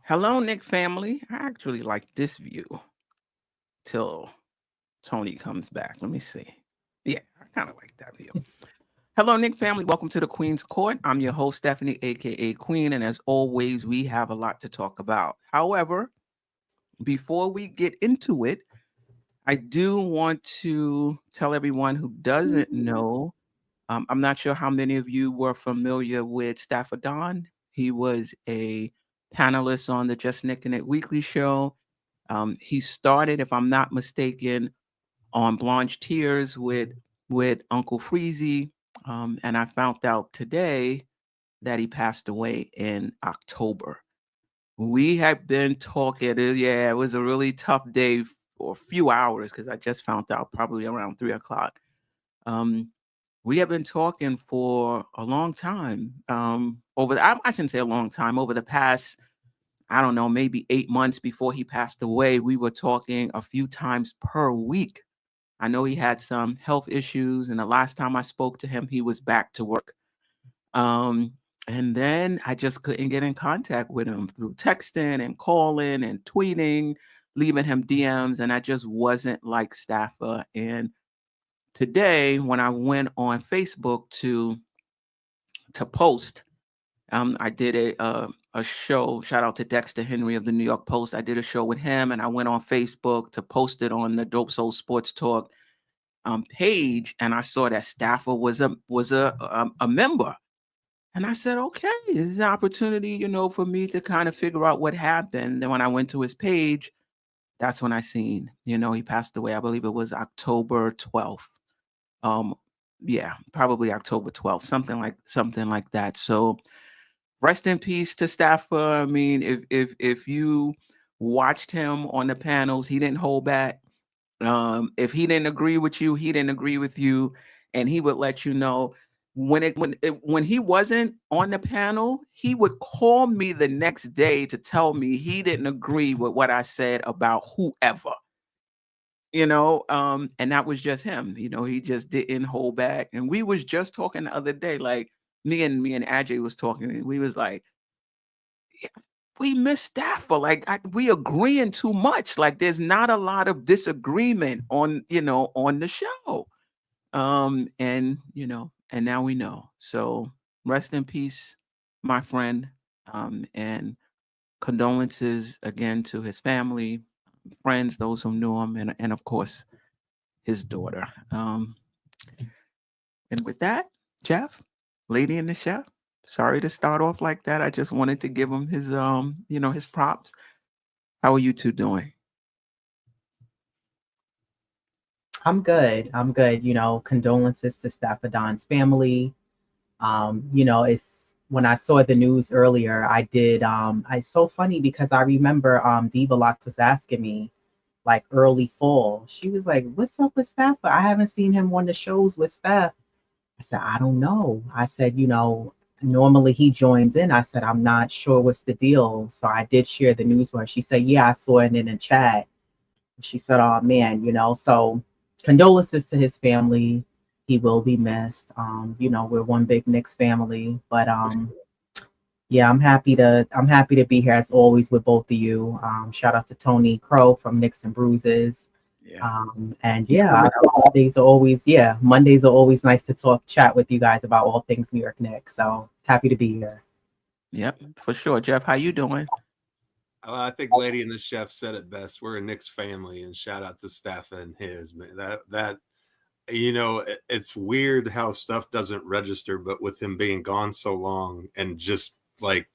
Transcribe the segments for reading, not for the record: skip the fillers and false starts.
Hello, Nick family. I actually like this view till Tony comes back. Let me see. Yeah, I kind of like that view. Hello, Nick family. Welcome to the Queen's Court. I'm your host, Stephanie, aka Queen, and as always, we have a lot to talk about. However, before we get into it, I do want to tell everyone who doesn't know. I'm not sure how many of you were familiar with Stafford Don. He was a panelist on the Just Nick and It Weekly show. He started, if I'm not mistaken, on Blanche Tears with Uncle Freezy, and I found out today that he passed away in October. We had been talking. Yeah, it was a really tough day for a few hours because I just found out probably around 3 o'clock. Um, we have been talking for a long time. I shouldn't say a long time. Over the past, I don't know, maybe 8 months before he passed away, we were talking a few times per week. I know he had some health issues, and the last time I spoke to him, he was back to work. Um, and then I just couldn't get in contact with him through texting and calling and tweeting, leaving him DMs, and I just wasn't like Staffer. And today, when I went on Facebook to post, I did a show. Shout out to Dexter Henry of the New York Post. I did a show with him, and I went on Facebook to post it on the Dope Soul Sports Talk page, and I saw that Staffer was a member, and I said, okay, this is an opportunity, for me to kind of figure out what happened. Then when I went to his page, that's when I seen, he passed away. I believe it was October 12th. Um, yeah, probably October 12th, something like that. So rest in peace to Staffer. I mean, if you watched him on the panels, he didn't hold back. If he didn't agree with you, he didn't agree with you, and he would let you know. When he wasn't on the panel, he would call me the next day to tell me he didn't agree with what I said about whoever. And that was just him. He just didn't hold back. And we was just talking the other day, like me and Ajay was talking, and we was like, "Yeah, we miss Stafford. Like we agreeing too much. Like there's not a lot of disagreement on the show." And now we know. So rest in peace, my friend. And condolences again to his family, friends, those who knew him, and of course his daughter. And with that, Jeff, Lady and the Chef. Sorry to start off like that. I just wanted to give him his props. How are you two doing? I'm good. I'm good. Condolences to Staffordon's family. It's when I saw the news earlier, I did. It's so funny because I remember Diva Locks was asking me like early fall. She was like, "What's up with Stafford? I haven't seen him on the shows with Steph." I said, "I don't know." I said, normally he joins in. I said, "I'm not sure what's the deal." So I did share the news with her. She said, "Yeah, I saw it in the chat." She said, "Oh man, so condolences to his family. He will be missed. We're one big Knicks family, but yeah, I'm happy to be here as always with both of you. Shout out to Tony Crow from Knicks and Bruises. Yeah, And he's yeah, coming up. Mondays are always nice to chat with you guys about all things New York Knicks. So happy to be here. Yep, for sure. Jeff, how you doing? I think Lady and the Chef said it best. We're a Knicks family, and shout out to Staffa and his man. It's weird how stuff doesn't register, but with him being gone so long and just like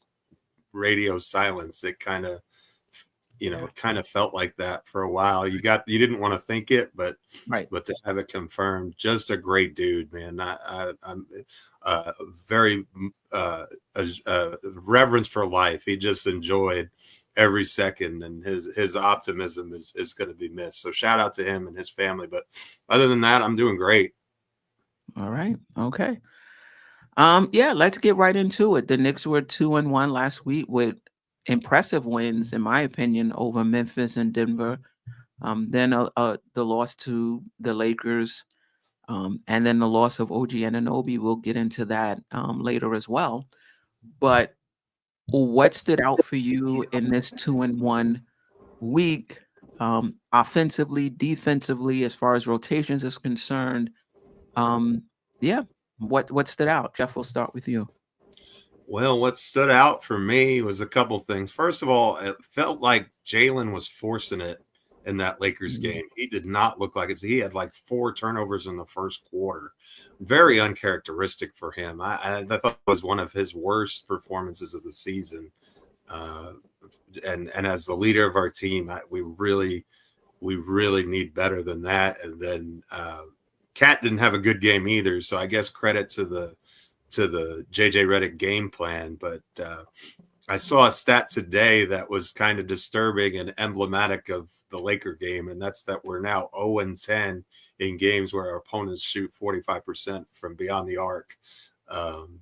radio silence, it kind of Yeah, it kind of felt like that for a while. You didn't want to think it, but right. to have it confirmed, just a great dude, man. I'm very reverence for life. He just enjoyed every second, and his optimism is going to be missed. So shout out to him and his family. But other than that, I'm doing great. All right. Okay. Yeah, let's get right into it. The Knicks were 2-1 last week with impressive wins, in my opinion, over Memphis and Denver. Then the loss to the Lakers, and then the loss of OG Anunoby. We'll get into that later as well. But what stood out for you in this 2-1 week, offensively, defensively, as far as rotations is concerned? Um, yeah, what stood out? Jeff, we'll start with you. Well, what stood out for me was a couple things. First of all, it felt like Jalen was forcing it in that Lakers Mhm. game. He did not look like it. He had like 4 turnovers in the first quarter. Very uncharacteristic for him. I thought it was one of his worst performances of the season. Uh, and as the leader of our team, we really need better than that. And then Cat didn't have a good game either. So I guess credit to the JJ Redick game plan. But I saw a stat today that was kind of disturbing and emblematic of the Laker game, and that's that we're now 0-10 in games where our opponents shoot 45% from beyond the arc. And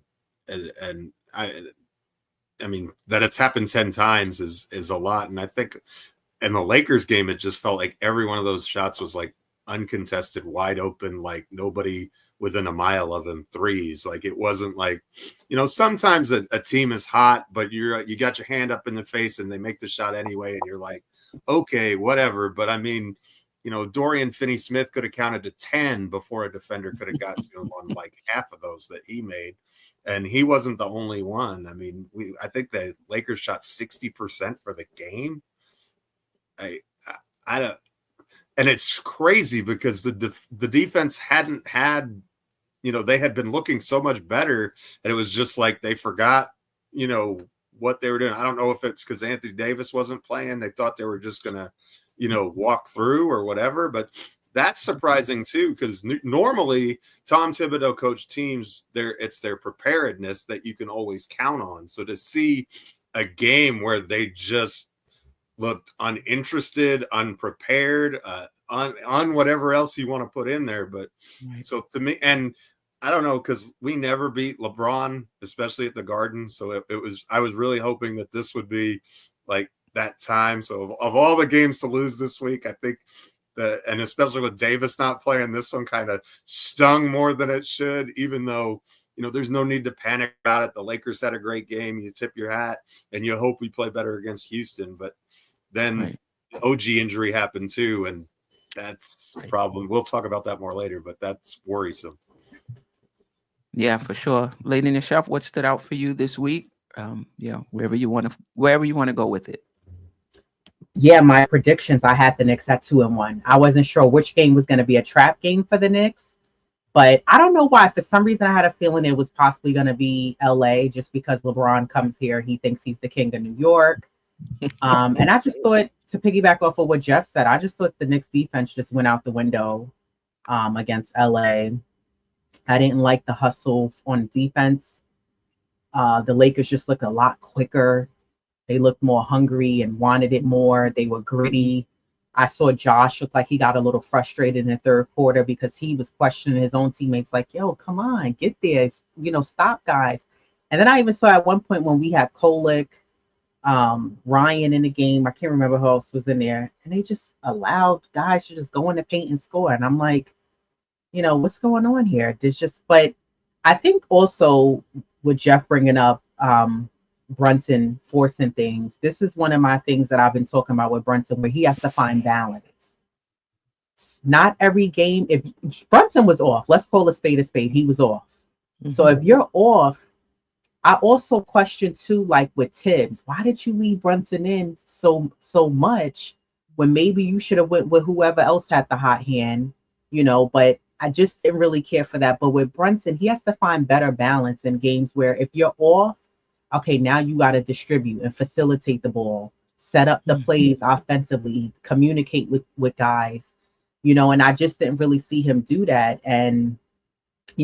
I mean that it's happened 10 times is a lot. And I think in the Lakers game, it just felt like every one of those shots was like uncontested, wide open, like nobody within a mile of him threes. Like it wasn't like, sometimes a team is hot, but you got your hand up in the face and they make the shot anyway, and you're like, okay, whatever. But I mean, Dorian Finney-Smith could have counted to 10 before a defender could have got to him on like half of those that he made. And he wasn't the only one. I mean, I think the Lakers shot 60% for the game. I don't, and it's crazy because the defense hadn't had, they had been looking so much better, and it was just like they forgot, what they were doing. I don't know if it's because Anthony Davis wasn't playing. They thought they were just gonna, walk through or whatever. But that's surprising too, because normally Tom Thibodeau coach teams, it's their preparedness that you can always count on. So to see a game where they just looked uninterested, unprepared, on whatever else you want to put in there. But Right. so to me, and I don't know, because we never beat LeBron, especially at the Garden. So I was really hoping that this would be like that time. So of all the games to lose this week, I think and especially with Davis not playing, this one kind of stung more than it should, even though, there's no need to panic about it. The Lakers had a great game. You tip your hat and you hope we play better against Houston. But then Right. the OG injury happened too, and that's a problem. We'll talk about that more later, but that's worrisome. Yeah, for sure. Lady in the Chef, what stood out for you this week? Wherever you want to go with it. Yeah, my predictions, I had the Knicks at 2-1. I wasn't sure which game was going to be a trap game for the Knicks, but I don't know why. For some reason, I had a feeling it was possibly going to be LA, just because LeBron comes here. He thinks he's the king of New York. And I just thought, to piggyback off of what Jeff said, I just thought the Knicks defense just went out the window against LA. I didn't like the hustle on defense. The Lakers just looked a lot quicker. They looked more hungry and wanted it more. They were gritty. I saw Josh look like he got a little frustrated in the third quarter because he was questioning his own teammates, like, yo, come on, get there. Stop, guys. And then I even saw at one point when we had Kolek, Ryan in the game, I can't remember who else was in there, and they just allowed guys to just go in the paint and score. And I'm like, what's going on here? But I think also with Jeff bringing up Brunson forcing things, this is one of my things that I've been talking about with Brunson, where he has to find balance. Not every game, if Brunson was off, let's call a spade a spade, he was off. Mm-hmm. So if you're off, I also question too, like with Tibbs, why did you leave Brunson in so much when maybe you should have went with whoever else had the hot hand, but I just didn't really care for that. But with Brunson, he has to find better balance in games where if you're off, okay, now you got to distribute and facilitate the ball, set up the plays offensively, communicate with guys, and I just didn't really see him do that. And,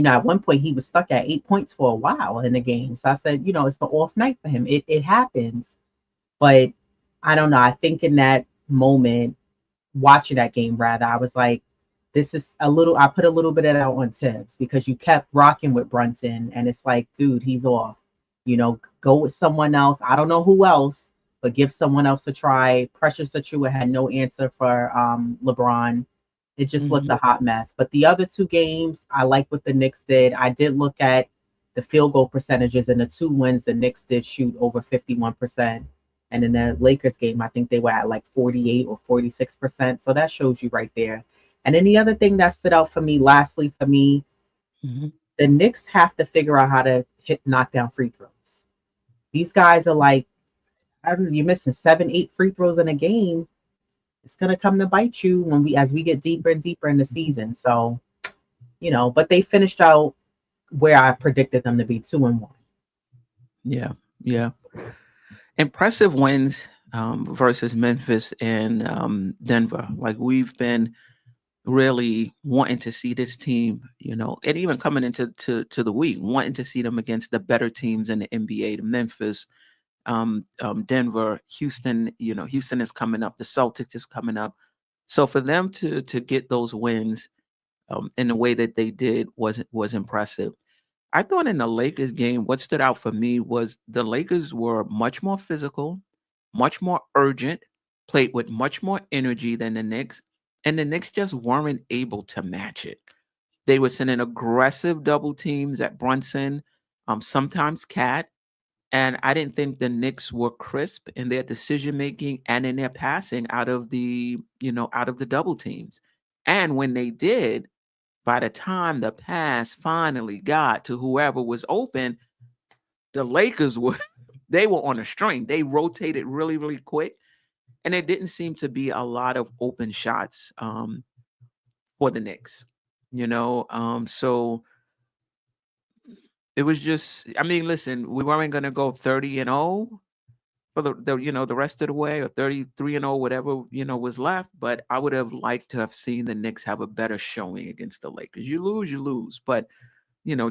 at one point he was stuck at 8 points for a while in the game. So I said, it's the off night for him. It happens. But I don't know. I think in that moment, watching that game, rather, I was like, I put a little bit of that on Tibbs because you kept rocking with Brunson. And it's like, dude, he's off. Go with someone else. I don't know who else, but give someone else a try. Pressure Achua had no answer for LeBron. It just looked a hot mess. But the other two games, I like what the Knicks did. I did look at the field goal percentages in the 2 wins, the Knicks did shoot over 51%. And in the Lakers game, I think they were at like 48 or 46%. So that shows you right there. And then the other thing that stood out for me, lastly, for me, Mm-hmm. the Knicks have to figure out how to hit knockdown free throws. These guys are like, I don't know, you're missing 7, 8 free throws in a game. It's gonna come to bite you when we as we get deeper and deeper in the season. So, but they finished out where I predicted them to be, 2-1. Yeah, yeah. Impressive wins versus Memphis and Denver. Like we've been really wanting to see this team, and even coming into to the week, wanting to see them against the better teams in the NBA, the Memphis, Denver, Houston. Houston is coming up. The Celtics is coming up. So for them to get those wins in the way that they did was impressive. I thought in the Lakers game, what stood out for me was the Lakers were much more physical, much more urgent, played with much more energy than the Knicks, and the Knicks just weren't able to match it. They were sending aggressive double teams at Brunson, sometimes Cat, and I didn't think the Knicks were crisp in their decision making and in their passing out of the double teams. And when they did, by the time the pass finally got to whoever was open, the Lakers were they were on a string. They rotated really, really quick, and it didn't seem to be a lot of open shots for the Knicks. So it was just. I mean, listen, we weren't going to go 30-0 for the rest of the way, or 33-0, whatever was left. But I would have liked to have seen the Knicks have a better showing against the Lakers. You lose, but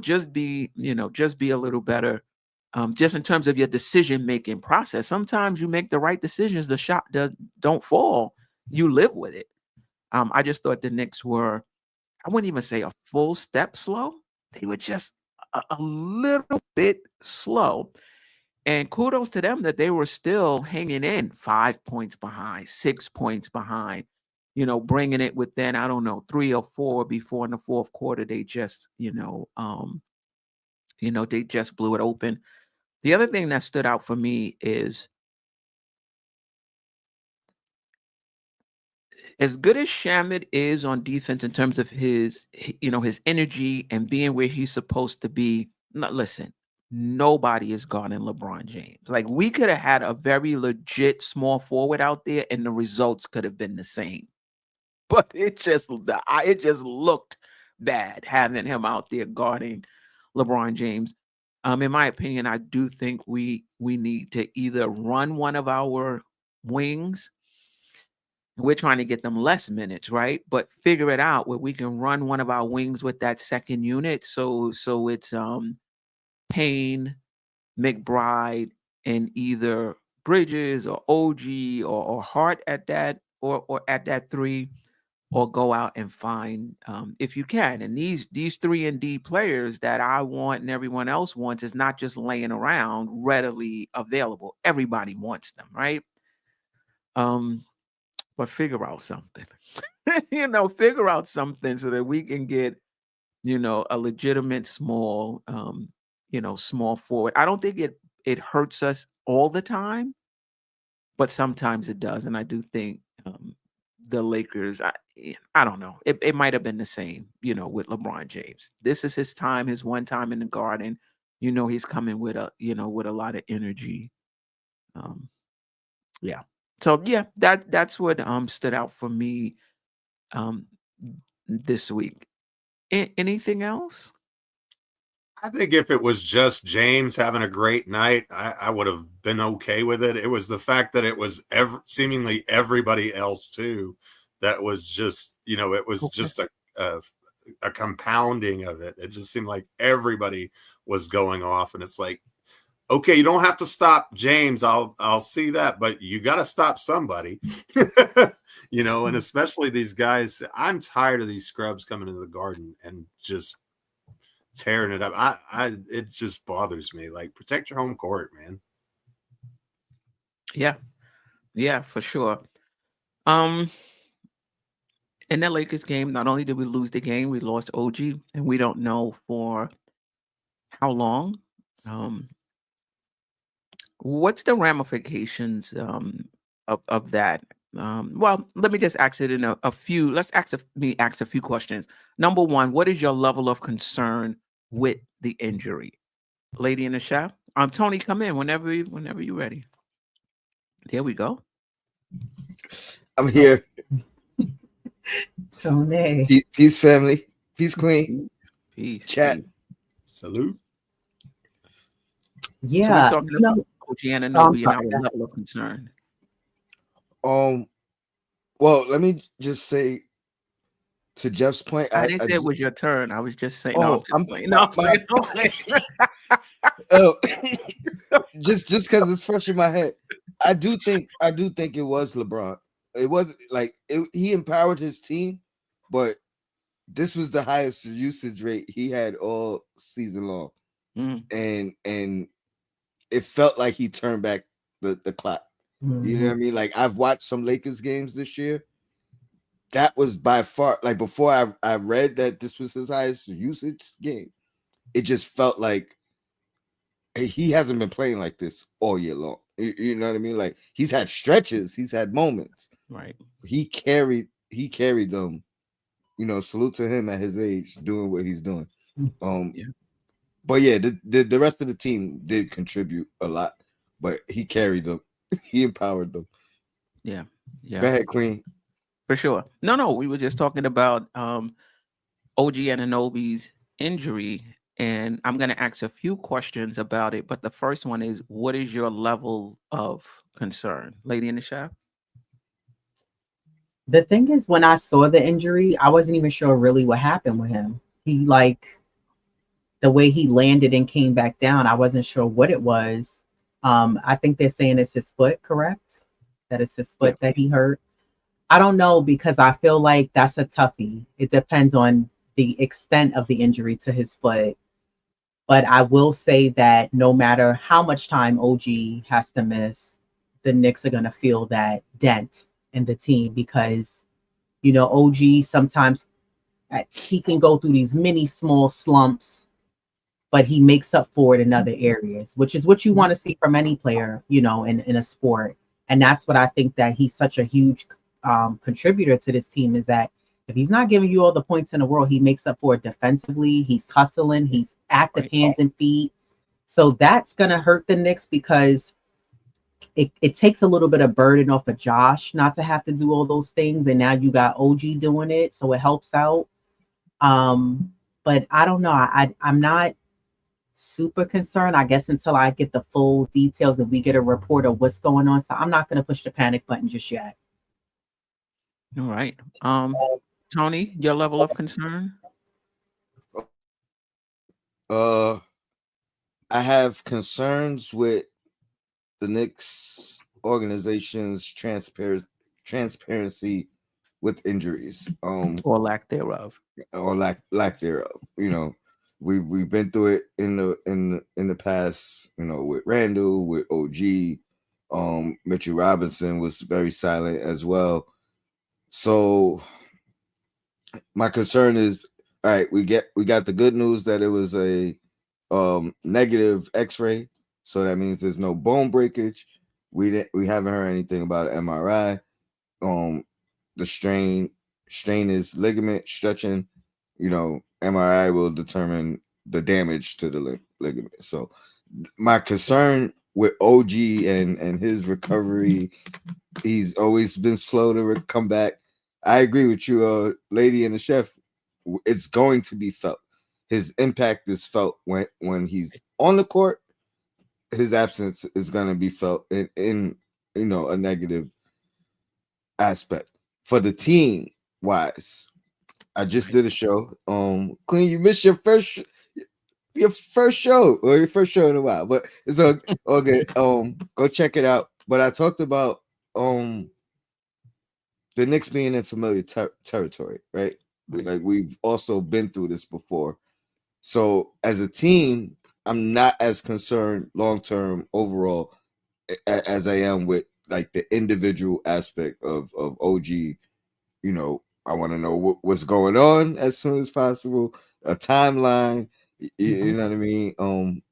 just be a little better, just in terms of your decision making process. Sometimes you make the right decisions, the shot don't fall, you live with it. I just thought the Knicks were, I wouldn't even say a full step slow. They were just a little bit slow. And kudos to them that they were still hanging in 5 points behind, 6 points behind, bringing it within, I don't know, 3 or 4 before in the fourth quarter. They just, they just blew it open. The other thing that stood out for me is as good as Shamit is on defense in terms of his energy and being where he's supposed to be. No, listen, nobody is guarding LeBron James. Like we could have had a very legit small forward out there, and the results could have been the same. But it just looked bad having him out there guarding LeBron James. In my opinion, I do think we need to either run one of our wings. We're trying to get them less minutes, right? But figure it out where we can run one of our wings with that second unit. So it's Payne, McBride, and either Bridges or OG or Hart at that or at that three, or go out and find if you can. And these 3 and D players that I want and everyone else wants is not just laying around readily available. Everybody wants them, right? But figure out something. Figure out something so that we can get, a legitimate small forward. I don't think it hurts us all the time, but sometimes it does. And I do think the Lakers, I don't know. It might have been the same, with LeBron James. This is his time, his one time in the Garden. He's coming with a lot of energy. Um, yeah. So yeah, that's what stood out for me um this week. Anything else? I think if it was just James having a great night, I would have been okay with it. It was the fact that it was seemingly everybody else too that was just, it was Okay. just a compounding of it. It just seemed like everybody was going off, and it's like, okay, you don't have to stop James. I'll see that, but you got to stop somebody, and especially these guys. I'm tired of these scrubs coming into the Garden and just tearing it up. It just bothers me. Like, protect your home court, man. Yeah. Yeah, for sure. Um in that Lakers game, not only did we lose the game, we lost OG, and we don't know for how long? Um, what's the ramifications of that? Well, let me just ask it in a few. Let's ask a few questions. Number one, what is your level of concern with the injury, lady in the shop? Tony, come in whenever you're ready. There we go. I'm Oh, here. Tony. Peace, family. Peace, Queen. Peace, peace, Chat. peace. Salute. So we're Yeah, talking about OG I'm Anunoby and our sorry. level of concern. Um. Well, let me just say to Jeff's point. I didn't say it was your turn. I was just saying. No, I'm Oh, just playing. No, I'm my playing. I'm playing. oh, just because it's fresh in my head. I do think it was LeBron. It was like he empowered his team, but this was the highest usage rate he had all season long, Mm, and it felt like he turned back the clock. You know what I mean? Like I've watched some Lakers games this year. That was by far like before I read that this was his highest usage game. It just felt like he hasn't been playing like this all year long. You know what I mean? Like he's had stretches, he's had moments. right. He carried them. You know, salute to him at his age doing what he's doing. Um, Yeah. but yeah, the rest of the team did contribute a lot, but he carried them. He empowered them. Yeah. Go Yeah. ahead, Queen. For sure. No. We were just talking about OG Ananobi's injury, and I'm going to ask a few questions about it. But the first one is, what is your level of concern, lady in the shop? The thing is, when I saw the injury, I wasn't even sure really what happened with him. He like the way he landed and came back down, I wasn't sure what it was. I think they're saying it's his foot, correct? That it's his Yeah. foot that he hurt. I don't know because I feel like that's a toughie. It depends on the extent of the injury to his foot. But I will say that no matter how much time OG has to miss, the Knicks are going to feel that dent in the team because, OG sometimes he can go through these mini small slumps, but he makes up for it in other areas, which is what you want to see from any player, in a sport. And that's what I think that he's such a huge contributor to this team is that if he's not giving you all the points in the world, he makes up for it defensively. He's hustling, he's active Right. hands and feet. So that's going to hurt the Knicks because it takes a little bit of burden off of Josh not to have to do all those things. And now you got OG doing it. So it helps out. But I don't know. I'm not super concerned, I guess, until I get the full details and we get a report of what's going on. So I'm not going to push the panic button just yet. All right. Tony, your level of concern? Uh, I have concerns with the Knicks organization's transparency with injuries, Or lack thereof. or lack thereof. You know, we've been through it in the past. You know, with Randall, with OG, Mitchell Robinson was very silent as well. So my concern is, all right, we got the good news that it was a negative X-ray, so that means there's no bone breakage. We haven't heard anything about an MRI. The strain is ligament stretching. You know, MRI will determine the damage to the ligament. So my concern with OG and his recovery, he's always been slow to come back. I agree with you, lady and the chef. It's going to be felt. His impact is felt when he's on the court. His absence is going to be felt in a negative aspect for the team wise. I just Right. did a show. Queen, you missed your first show or your first show in a while, but it's all good. Go check it out. But I talked about the Knicks being in familiar territory, right? Right. Like we've also been through this before. So as a team, I'm not as concerned long term overall as I am with like the individual aspect of OG. I want to know what's going on as soon as possible, a timeline, Mhm. You know what I mean?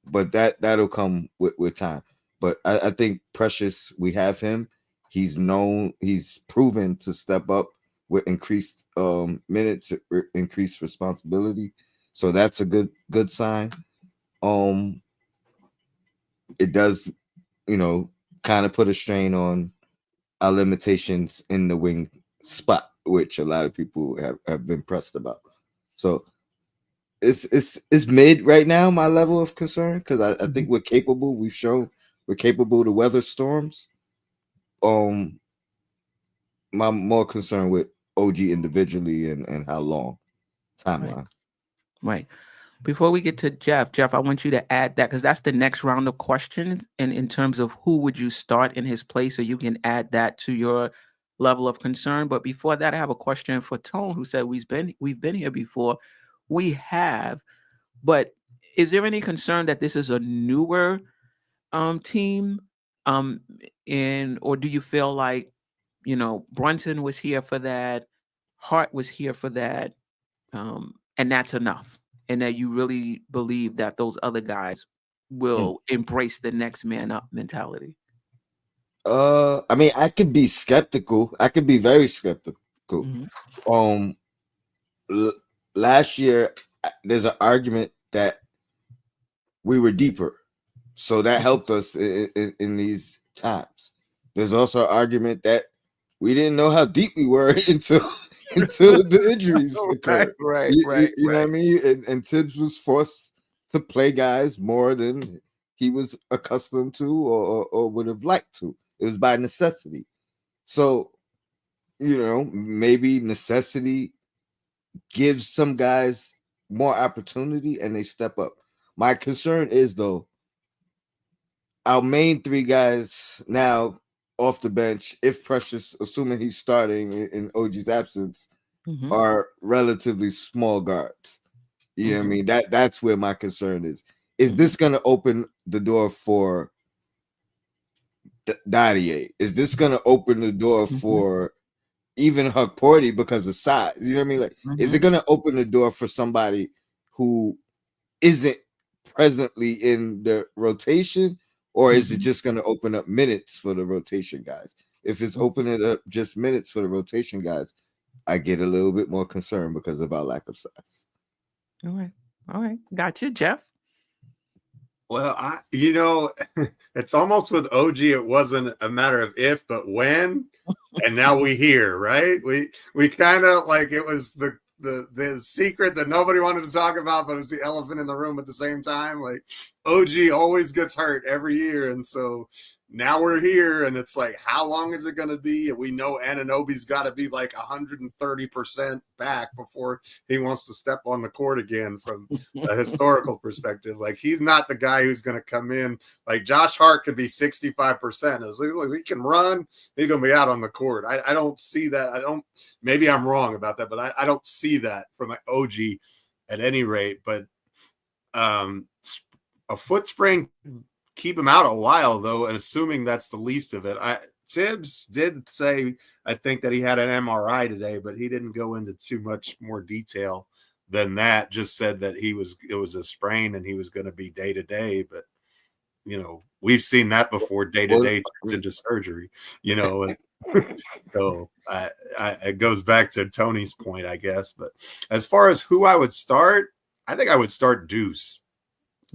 But that'll come with time. But I think Precious, we have him. He's proven to step up with increased minutes, increased responsibility. So that's a good sign. Um, it does, kind of put a strain on our limitations in the wing spot, which a lot of people have been pressed about. So it's mid right now, my level of concern, because I think Mhm. we're capable. We've shown we're capable to weather storms. Um, I'm more concerned with OG individually and how long Right. timeline. Right. Before we get to Jeff, I want you to add that because that's the next round of questions. And in terms of who would you start in his place, so you can add that to your level of concern. But before that, I have a question for Tone, who said we've been here before. We have, but is there any concern that this is a newer team? Um, and or do you feel like, Brunson was here for that, Hart was here for that, and that's enough, and that you really believe that those other guys Hmm. will embrace the next man up mentality? I mean, I could be skeptical. I could be very skeptical. Hmm. Um, l- Last year, there's an argument that we were deeper. So that helped us in these times. There's also an argument that we didn't know how deep we were until the injuries Right, occurred. right, You know what I right. mean? And Tibbs was forced to play guys more than he was accustomed to or would have liked to. It was by necessity. So, maybe necessity gives some guys more opportunity and they step up. My concern is, though, our main three guys now off the bench, if Precious, assuming he's starting in OG's absence, Hmm. are relatively small guards. You know what I Hmm. mean? That's where my concern is. Is Hmm. this going to open the door for Dadier? Is this going to open the door Hmm. for even Huck Porty because of size? You know what I mean? Like, is it Hmm. going to open the door for somebody who isn't presently in the rotation, or is it Hmm. just going to open up minutes for the rotation guys? If it's opening up just minutes for the rotation guys, I get a little bit more concerned because of our lack of size. All right, all right, got you, Jeff. Well, it's almost with OG. It wasn't a matter of if, but when, and now we here, right? We kind of like it was the secret that nobody wanted to talk about, but it's the elephant in the room at the same time. Like OG always gets hurt every year, and so now we're here, and it's like, how long is it going to be? And we know Anunoby's got to be like 130% back before he wants to step on the court again from a historical perspective. Like he's not the guy who's going to come in. Like Josh Hart could be 65%. As he can run, he's going to be out on the court. I don't see that. Maybe I'm wrong about that, but I don't see that from an OG at any rate. But a foot sprain keep him out a while though, and assuming that's the least of it. Tibbs did say, I think, that he had an MRI today, but he didn't go into too much more detail than that. Just said that it was a sprain and he was going to be day to day. But we've seen that before. Day to Well, day turns into surgery. And so it goes back to Tony's point, I guess. But as far as who I would start, I think I would start Deuce.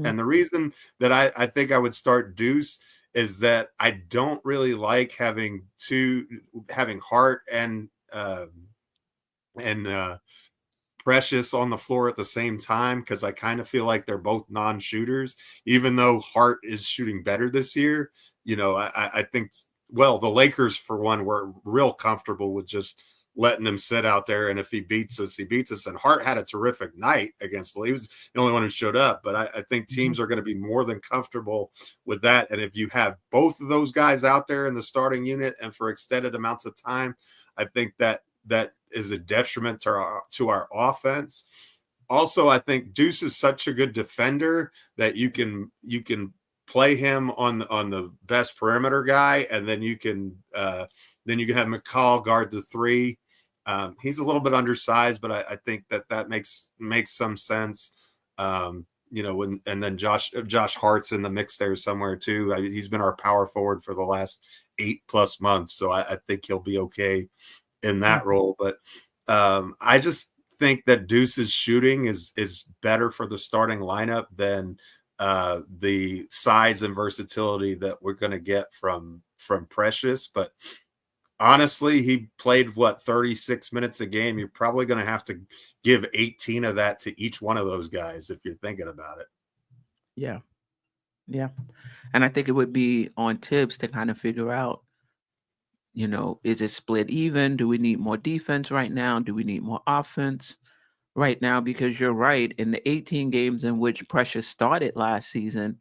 And the reason that I think I would start Deuce is that I don't really like having Hart and Precious on the floor at the same time, because I kind of feel like they're both non-shooters, even though Hart is shooting better this year. I think, well, the Lakers, for one, were real comfortable with just letting him sit out there. And if he beats us, he beats us. And Hart had a terrific night against the He was the only one who showed up. But I think teams are going to be more than comfortable with that. And if you have both of those guys out there in the starting unit and for extended amounts of time, I think that is a detriment to our offense. Also, I think Deuce is such a good defender that you can play him on the best perimeter guy, and then you can have McCall guard the three. He's a little bit undersized, but I think that makes some sense. You know, when and then Josh Hart's in the mix there somewhere too. I mean, he's been our power forward for the last 8+ months, so I think he'll be okay in that role. But I just think that Deuce's shooting is better for the starting lineup than the size and versatility that we're going to get from Precious. But honestly, he played 36 minutes a game. You're probably going to have to give 18 of that to each one of those guys if you're thinking about it. Yeah. Yeah. And I think it would be on Tibbs to kind of figure out, is it split even? Do we need more defense right now? Do we need more offense right now? Because you're right. In the 18 games in which Precious started last season,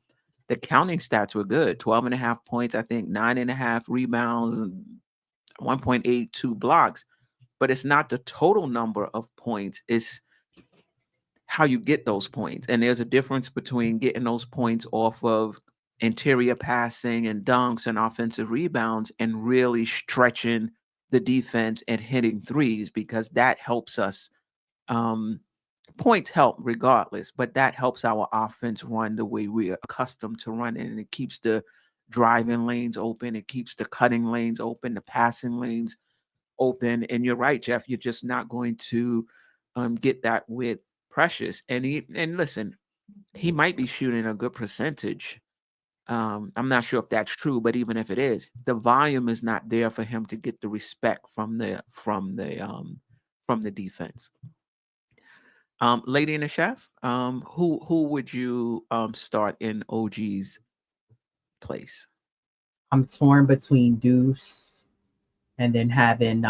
the counting stats were good. 12 and a half points, I think 9.5 rebounds, and 1.82 blocks. But it's not the total number of points. It's how you get those points. And there's a difference between getting those points off of interior passing and dunks and offensive rebounds and really stretching the defense and hitting threes, because that helps us. Points help regardless, but that helps our offense run the way we're accustomed to running. And it keeps the driving lanes open. It keeps the cutting lanes open, the passing lanes open. And you're right, Jeff, you're just not going to get that with Precious. And listen, he might be shooting a good percentage. I'm not sure if that's true, but even if it is, the volume is not there for him to get the respect from the defense. Lady and the Chef, who would you start in OG's place? I'm torn between Deuce and then having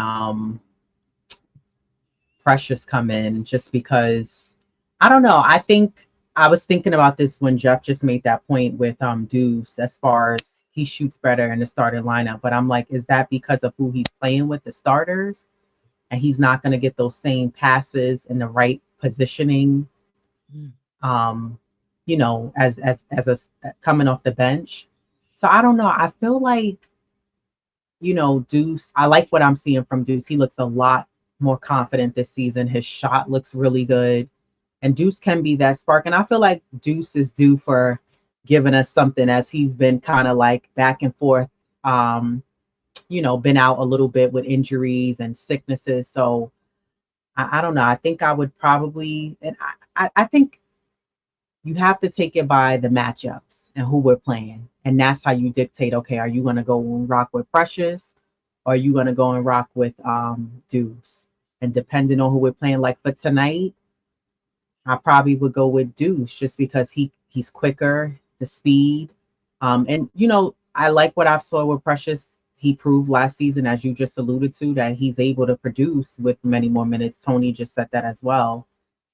Precious come in, just because I don't know. I think I was thinking about this when Jeff just made that point with Deuce, as far as he shoots better in the starting lineup. But I'm like, is that because of who he's playing with, the starters, and he's not going to get those same passes in the right positioning? Mm. As coming off the bench. So I don't know. I feel like, Deuce, I like what I'm seeing from Deuce. He looks a lot more confident this season. His shot looks really good. And Deuce can be that spark. And I feel like Deuce is due for giving us something, as he's been kind of like back and forth, been out a little bit with injuries and sicknesses. So I don't know. I think I would probably, and I think you have to take it by the matchups and who we're playing. And that's how you dictate, okay, are you going to go and rock with Precious, or are you going to go and rock with Deuce? And depending on who we're playing, like for tonight, I probably would go with Deuce, just because he's quicker, the speed. And I like what I saw with Precious. He proved last season, as you just alluded to, that he's able to produce with many more minutes. Tony just said that as well.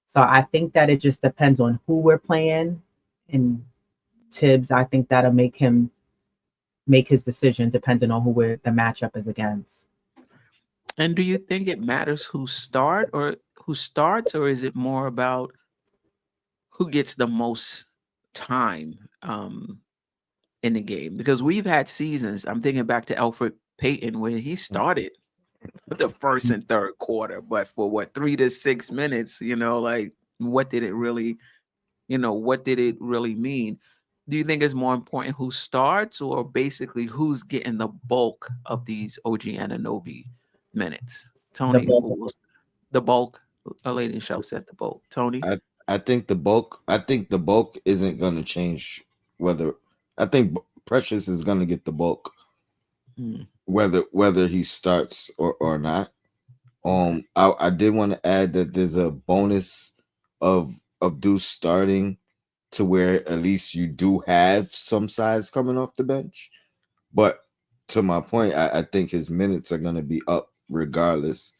So I think that it just depends on who we're playing. And Tibbs, I think that'll make him make his decision depending on the matchup is against. And do you think it matters who starts, or is it more about who gets the most time in the game? Because we've had seasons. I'm thinking back to Alfred Payton, where he started the first and third quarter, but for 3 to 6 minutes, like what did it really, mean? Do you think it's more important who starts, or basically who's getting the bulk of these OG Anunoby minutes? The Tony, bulk. the bulk. A lady shelf said the bulk. Tony. I think the bulk. I think the bulk isn't going to change. Whether I think Precious is going to get the bulk, whether he starts or not. I did want to add that there's a bonus of Deuce starting, to where at least you do have some size coming off the bench. But to my point, I think his minutes are going to be up regardless,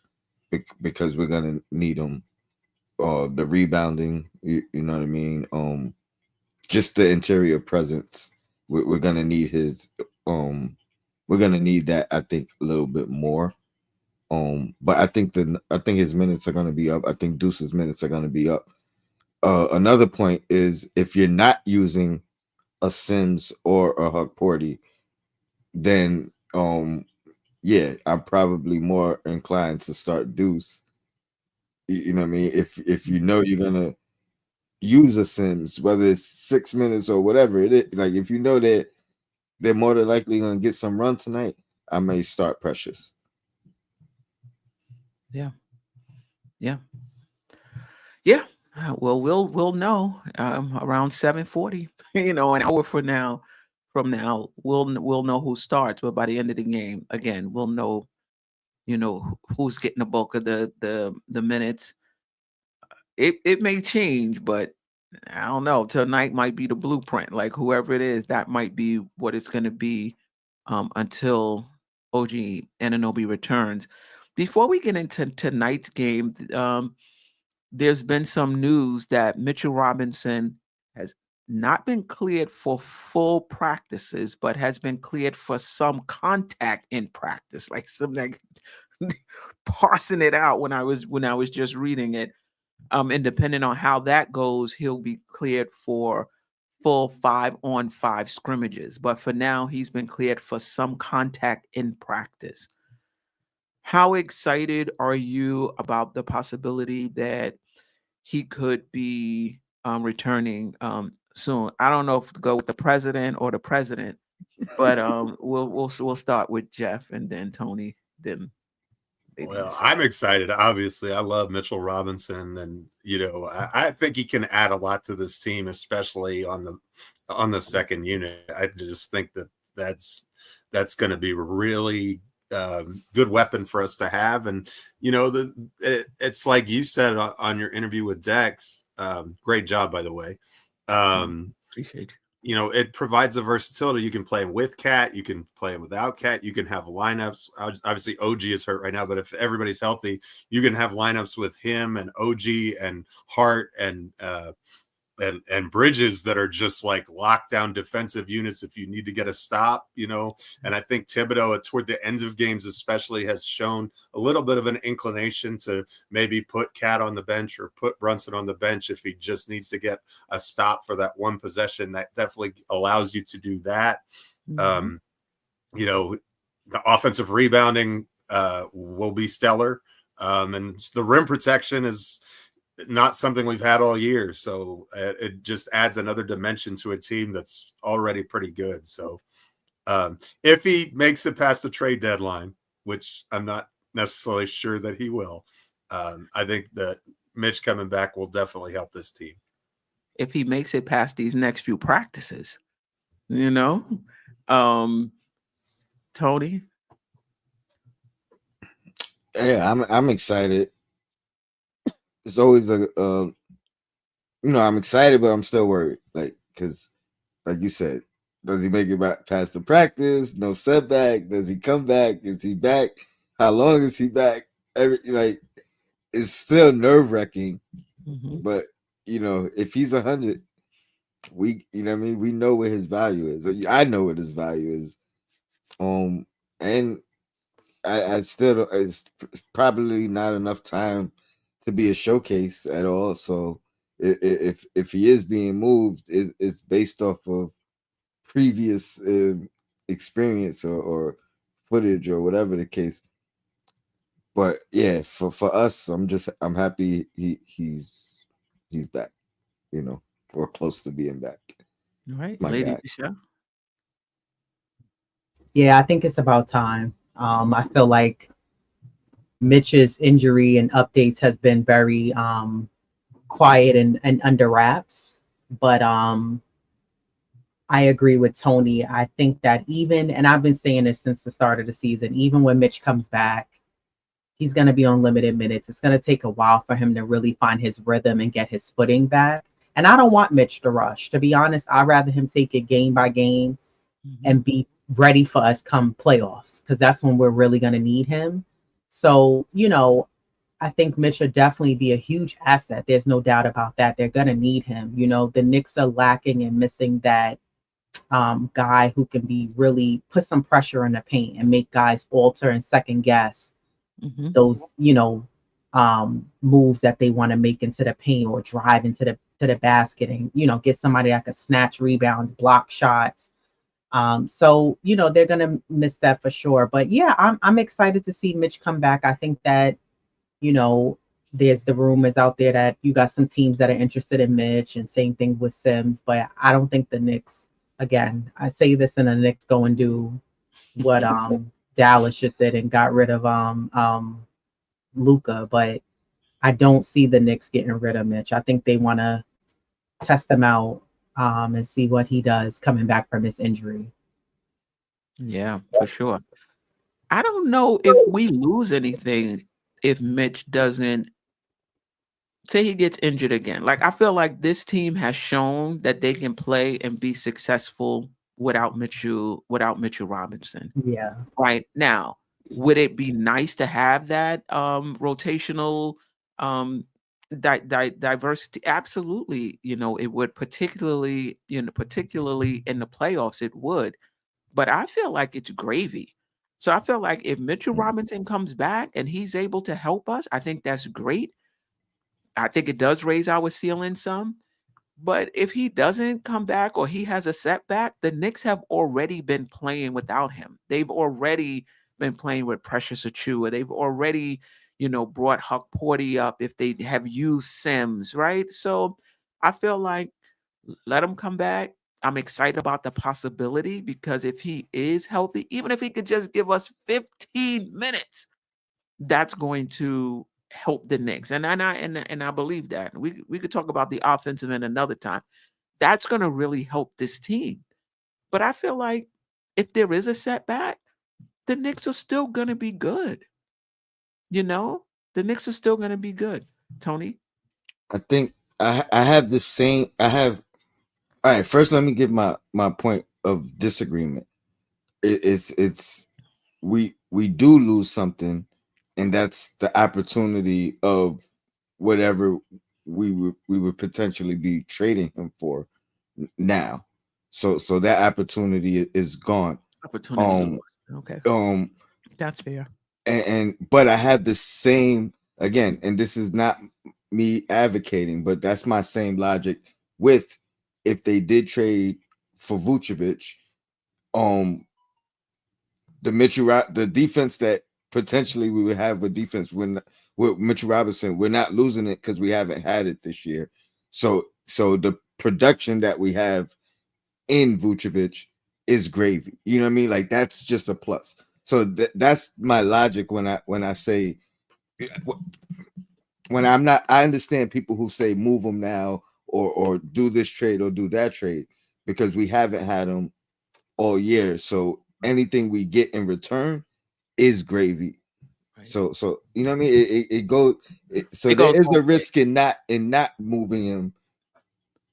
because we're going to need him. The rebounding, you know what I mean? Just the interior presence. We're going to need his. We're going to need that, I think, a little bit more. But I think his minutes are going to be up. I think Deuce's minutes are going to be up. Another point is, if you're not using a Sims or a Huck Porty, then yeah, I'm probably more inclined to start Deuce. You know what I mean? If you know you're gonna use a Sims, whether it's 6 minutes or whatever it is. Like if you know that they're more than likely gonna get some run tonight, I may start Precious. Yeah. Yeah. Yeah. Well, we'll know around 7:40. An hour from now, we'll know who starts. But by the end of the game, again, we'll know who's getting the bulk of the minutes. It may change, but I don't know. Tonight might be the blueprint. Like whoever it is, that might be what it's going to be until OG Anunoby returns. Before we get into tonight's game, there's been some news that Mitchell Robinson has not been cleared for full practices, but has been cleared for some contact in practice, like some like parsing it out when I was just reading it. And depending on how that goes, he'll be cleared for full 5-on-5 scrimmages. But for now, he's been cleared for some contact in practice. How excited are you about the possibility that he could be returning soon? I don't know if to go with the president or the president, but we'll start with Jeff and then Tony, then Lady Well, Michelle. I'm excited. Obviously, I love Mitchell Robinson, and I think he can add a lot to this team, especially on the second unit. I just think that's going to be really good weapon for us to have. And it's like you said on your interview with Dex. Great job, by the way. Appreciate It provides a versatility. You can play him with Cat, you can play him without Cat, you can have lineups. Obviously, OG is hurt right now, but if everybody's healthy, you can have lineups with him and OG and Hart and Bridges that are just like lockdown defensive units if you need to get a stop, And I think Thibodeau, toward the ends of games especially, has shown a little bit of an inclination to maybe put Cat on the bench or put Brunson on the bench if he just needs to get a stop for that one possession. That definitely allows you to do that. it. The offensive rebounding will be stellar. And the rim protection is not something we've had all year. So it just adds another dimension to a team that's already pretty good. So if he makes it past the trade deadline, which I'm not necessarily sure that he will, I think that Mitch coming back will definitely help this team. If he makes it past these next few practices, um, Tony. Yeah, I'm excited. It's always I'm excited, but I'm still worried. Like, because, like you said, does he make it back past the practice? No setback. Does he come back? Is he back? How long is he back? It's still nerve wracking. Mm-hmm. But if he's 100, we we know what his value is. I know what his value is. And I still it's probably not enough time to be a showcase at all. So if he is being moved, it's based off of previous experience or footage or whatever the case. But yeah, for us, I'm happy he's back, or close to being back. All right, My Lady guy. Michelle. Yeah, I think it's about time. I feel like Mitch's injury and updates has been very quiet and under wraps. But I agree with Tony. I think that and I've been saying this since the start of the season, even when Mitch comes back, he's going to be on limited minutes. It's going to take a while for him to really find his rhythm and get his footing back. And I don't want Mitch to rush. To be honest, I'd rather him take it game by game and be ready for us come playoffs, because that's when we're really going to need him. So, I think Mitch would definitely be a huge asset. There's no doubt about that. They're going to need him. The Knicks are lacking and missing that guy who can be really put some pressure in the paint and make guys alter and second guess those, moves that they want to make into the paint or drive into the basket and, get somebody that could snatch rebounds, block shots. So, they're going to miss that for sure. But yeah, I'm excited to see Mitch come back. I think that, there's the rumors out there that you got some teams that are interested in Mitch, and same thing with Sims. But I don't think the Knicks. Again, I say this, and the Knicks go and do what Dallas just did and got rid of Luca. But I don't see the Knicks getting rid of Mitch. I think they want to test him out and see what he does coming back from his injury. Yeah, for sure. I don't know if we lose anything if Mitch doesn't say he gets injured again. Like I feel like this team has shown that they can play and be successful without Mitchell Robinson. Yeah. Right now, would it be nice to have that rotational diversity? Absolutely. It would, particularly in the playoffs, it would. But I feel like it's gravy. So I feel like if Mitchell Robinson comes back and he's able to help us, I think that's great. I think it does raise our ceiling some. But if he doesn't come back or he has a setback, the Knicks have already been playing without him. They've already been playing with Precious Achua. They've already, brought Huck Porty up if they have used Sims, right? So I feel like let him come back. I'm excited about the possibility because if he is healthy, even if he could just give us 15 minutes, that's going to help the Knicks. And I believe that. We could talk about the offensive end another time. That's going to really help this team. But I feel like if there is a setback, the Knicks are still going to be good. The Knicks are still going to be good. Tony? I think I have the same. I have. All right. First, let me give my point of disagreement. It's we do lose something, and that's the opportunity of whatever we would potentially be trading him for now. So that opportunity is gone. Opportunity Um lost. Okay. um That's fair. and but I have the same again, and this is not me advocating, but that's my same logic with if they did trade for Vucevic, um the defense that potentially we would have with defense when with Mitchell Robinson, we're not losing it because we haven't had it this year. So the production that we have in Vucevic is gravy. You know what I mean? Like that's just a plus. So that's my logic when I say when I'm not. I understand people who say move them now or do this trade or do that trade because we haven't had them all year. So anything we get in return is gravy. Right. So you know what I mean? It goes. So It there goes is a both ways risk in not moving him,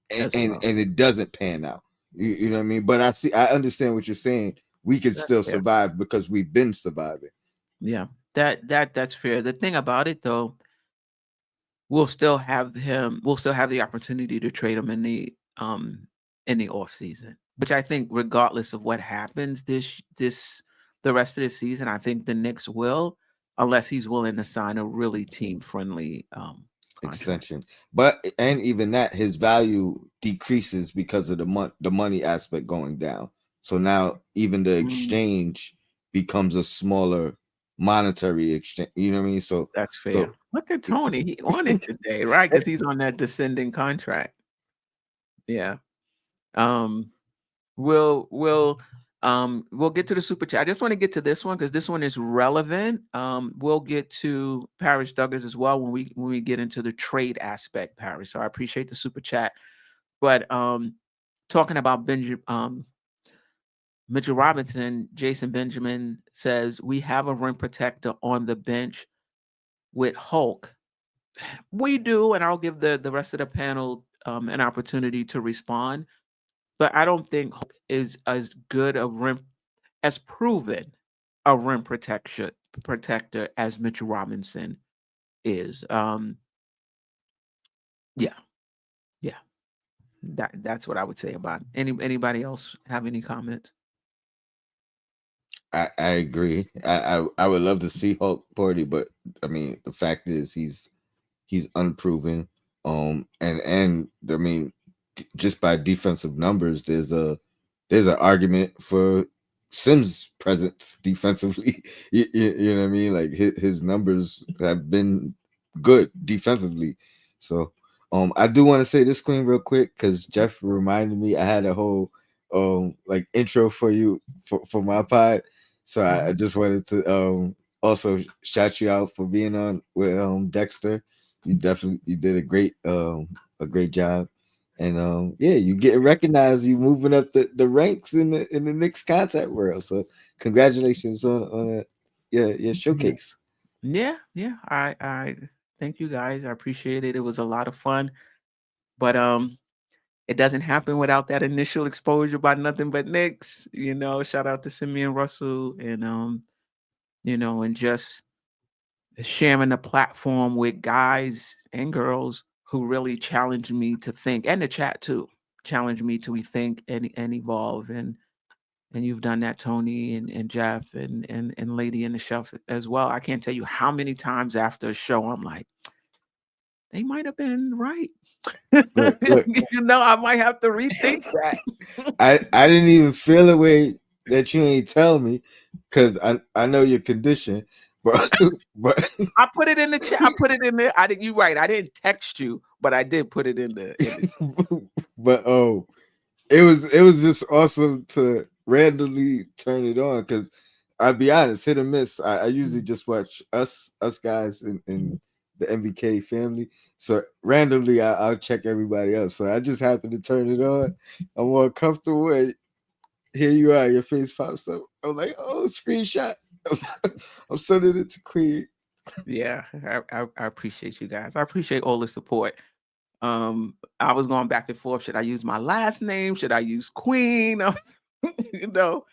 and, as and well. and it doesn't pan out. You know what I mean? But I understand what you're saying. We can That's still fair. survive because we've been surviving. Yeah. That's fair. The thing about it though, we'll still have the opportunity to trade him in the off season. Which I think regardless of what happens the rest of the season, I think the Knicks will, unless he's willing to sign a really team friendly contract. Extension, but and even that his value decreases because of the money aspect going down. So now even the Mm, exchange becomes a smaller monetary exchange. You know what I mean? that's fair. So Look at Tony. He on it today, right? Because he's on that descending contract. Yeah. Um we'll get to the super chat. I just want to get to this one because this one is relevant. We'll get to Paris Douglas as well when we get into the trade aspect, Paris. So I appreciate the super chat. But talking about Mitchell Robinson, Jason Benjamin says we have a rim protector on the bench with Hulk. We do, and I'll give the rest of the panel an opportunity to respond. But I don't think Hulk is as good a rim as proven a rim protector as Mitchell Robinson is. Yeah, yeah. That's what I would say about it. Anybody else have any comments? I agree. I would love to see Hulk party, but I mean the fact is he's unproven. And I mean just by defensive numbers, there's an argument for Sims' presence defensively. You know what I mean? Like his numbers have been good defensively. So I do want to say this, Queen, real quick, because Jeff reminded me I had a whole like intro for you for my pod. So I just wanted to also shout you out for being on with Dexter. You did a great job. And yeah, you getting recognized, you moving up the ranks in the Knicks contact world. So congratulations on your showcase. Yeah, yeah. I thank you guys. I appreciate it. It was a lot of fun. But it doesn't happen without that initial exposure by nothing but Knicks. Shout out to Simeon Russell and and just sharing a platform with guys and girls who really challenged me to think, and the chat too, challenged me to rethink and evolve. And you've done that, Tony and Jeff and Lady in the Shelf as well. I can't tell you how many times after a show I'm like, they might have been right. Look, look. I might have to rethink that. I didn't even feel the way that you ain't tell me, because I know your condition, but but I put it in the chat. I put it in there. You're right. I didn't text you, but I did put it in the but it was just awesome to randomly turn it on, because I'll be honest, hit or miss. I usually just watch us guys in the MBK family. So randomly I'll check everybody else. So I just happened to turn it on. I'm more comfortable. And here you are, your face pops up. I'm like, oh, screenshot. I'm sending it to Queen. Yeah, I appreciate you guys. I appreciate all the support. I was going back and forth. Should I use my last name? Should I use Queen? you know.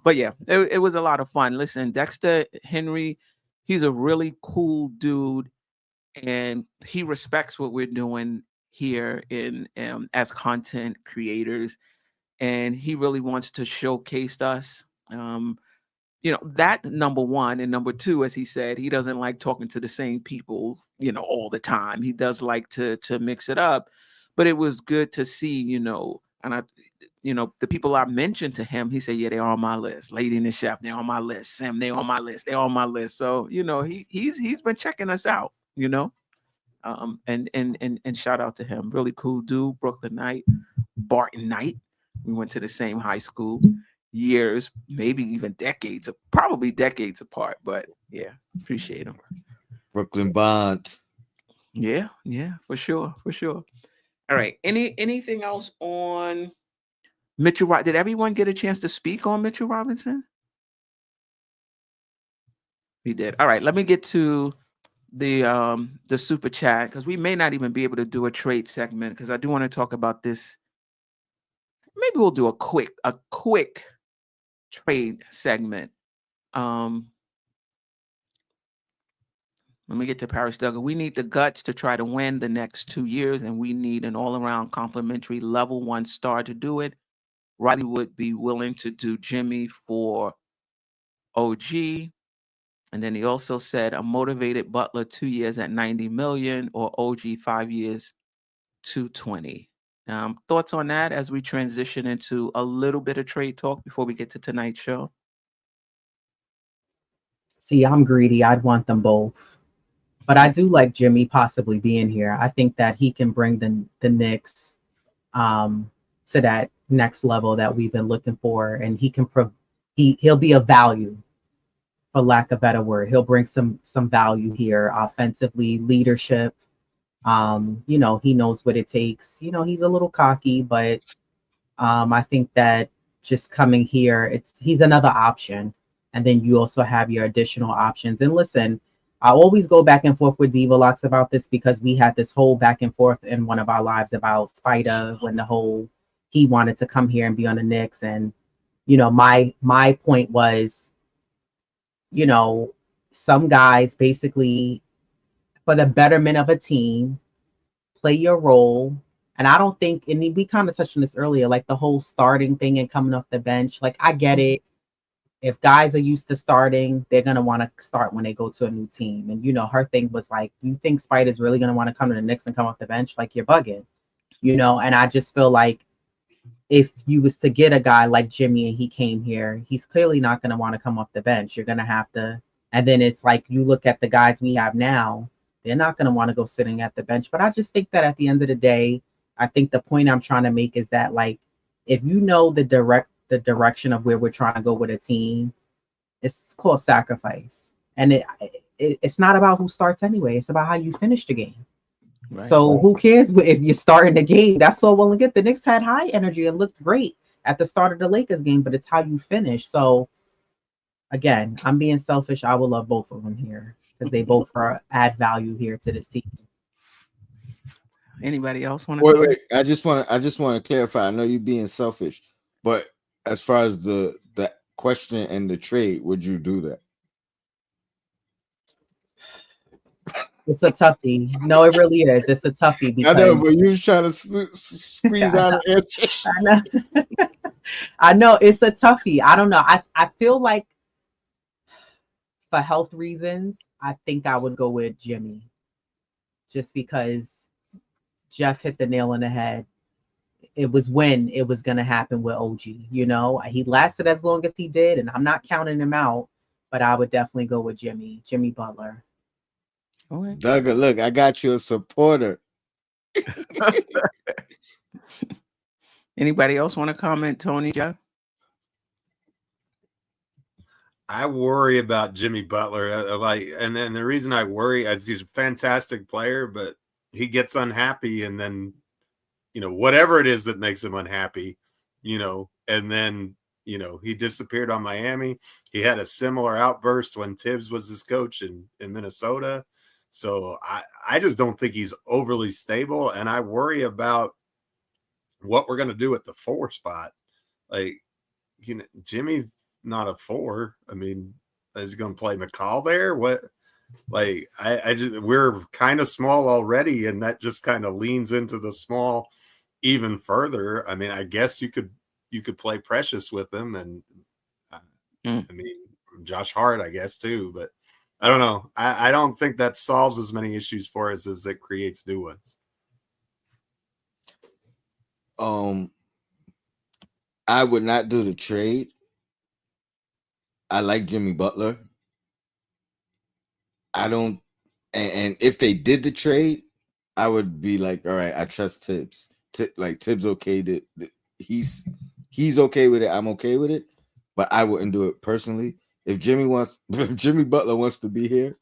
But yeah, it was a lot of fun. Listen, Dexter Henry, he's a really cool dude, and he respects what we're doing here in as content creators, and he really wants to showcase us. That number one, and number two, as he said, he doesn't like talking to the same people, all the time. He does like to mix it up. But it was good to see, and the people I mentioned to him, he said, yeah, they're on my list. Lady and the Chef, they're on my list. Sim, they're on my list. They're on my list. So, he's been checking us out, and shout out to him. Really cool dude, Brooklyn Knight, Barton Knight. We went to the same high school, years, maybe even decades, probably decades apart. But yeah, appreciate him. Brooklyn Bonds. Yeah, for sure, for sure. All right. Anything else on Mitchell? Did everyone get a chance to speak on Mitchell Robinson? We did. All right. Let me get to the super chat, because we may not even be able to do a trade segment, because I do want to talk about this. Maybe we'll do a quick trade segment. Let me get to Paris Duggan. We need the guts to try to win the next 2 years, and we need an all-around complimentary level 1 star to do it. Riley would be willing to do Jimmy for OG. And then he also said a motivated Butler 2 years at $90 million, or OG 5 years, $220. Thoughts on that as we transition into a little bit of trade talk before we get to tonight's show? See, I'm greedy. I'd want them both. But I do like Jimmy possibly being here. I think that he can bring the Knicks to that next level that we've been looking for, and he'll be a value, for lack of a better word. He'll bring some value here offensively, leadership. He knows what it takes. He's a little cocky, but I think that just coming here, he's another option. And then you also have your additional options. And listen, I always go back and forth with Diva Lux about this, because we had this whole back and forth in one of our lives about Spider, when he wanted to come here and be on the Knicks. And, my point was, some guys basically, for the betterment of a team, play your role. And I don't think, and we kind of touched on this earlier, like the whole starting thing and coming off the bench. Like, I get it. If guys are used to starting, they're going to want to start when they go to a new team. And, her thing was like, you think Spider's really going to want to come to the Knicks and come off the bench? Like, you're bugging, and I just feel like if you was to get a guy like Jimmy and he came here, he's clearly not going to want to come off the bench. You're going to have to, and then it's like, you look at the guys we have now, They're not going to want to go sitting at the bench. But I just think that at the end of the day, I think the point I'm trying to make is that, like, if you know the direction of where we're trying to go with a team, it's called sacrifice. And it's not about who starts anyway. It's about how you finish the game. Right. So who cares if you're starting the game? That's all well and good. The Knicks had high energy and looked great at the start of the Lakers game, but it's how you finish. So again, I'm being selfish. I will love both of them here because they both add value here to this team. Anybody else want to Wait, comment? wait. I just want to clarify. I know you being selfish, but as far as the question and the trade, would you do that? It's a toughie. No, it really is. It's a toughie I know, because but you was trying to squeeze I out know, an answer. I know, I know it's a toughie. I don't know. I feel like for health reasons, I think I would go with Jimmy just because Jeff hit the nail on the head. It was when it was going to happen with OG. You know, he lasted as long as he did, and I'm not counting him out, but I would definitely go with Jimmy Butler. Okay. Doug, look, I got you a supporter. Anybody else want to comment, Tony, Jeff? I worry about Jimmy Butler. And then the reason I worry is he's a fantastic player, but he gets unhappy, and then whatever it is that makes him unhappy, and then he disappeared on Miami. He had a similar outburst when Tibbs was his coach in Minnesota. So I just don't think he's overly stable, and I worry about what we're going to do at the 4 spot. Like, Jimmy's not a 4. I mean, is he going to play McCall there? What? Like, I just, we're kind of small already, and that just kind of leans into the small even further. I mean, I guess you could play Precious with him, and I mean Josh Hart, I guess too, but I don't know. I don't think that solves as many issues for us as it creates new ones. I would not do the trade. I like Jimmy Butler. I don't, and if they did the trade, I would be like, all right, I trust Tibbs. Like Tibbs okay to he's okay with it. I'm okay with it, but I wouldn't do it personally. If Jimmy Butler wants to be here,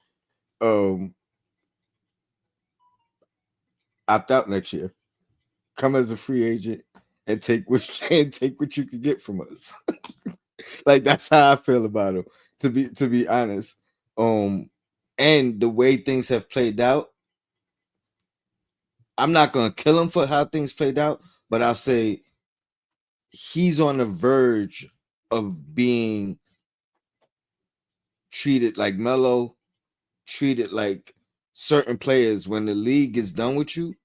opt out next year. Come as a free agent and take what you can get from us. Like, that's how I feel about him. To be honest, and the way things have played out, I'm not gonna kill him for how things played out, but I'll say he's on the verge of being treated like Melo, treated like certain players when the league is done with you.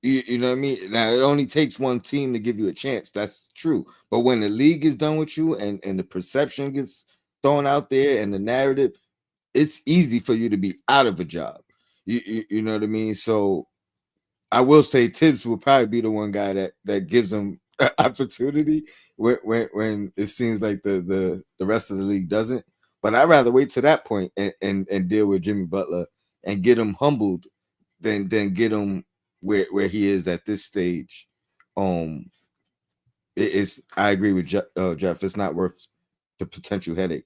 You know what I mean? Now, it only takes one team to give you a chance. That's true. But when the league is done with you and the perception gets thrown out there and the narrative, it's easy for you to be out of a job. You know what I mean? So I will say Tibbs will probably be the one guy that gives them opportunity when it seems like the rest of the league doesn't. But I'd rather wait to that point and deal with Jimmy Butler and get him humbled than get him where he is at this stage. It's I agree with Jeff. It's not worth the potential headache.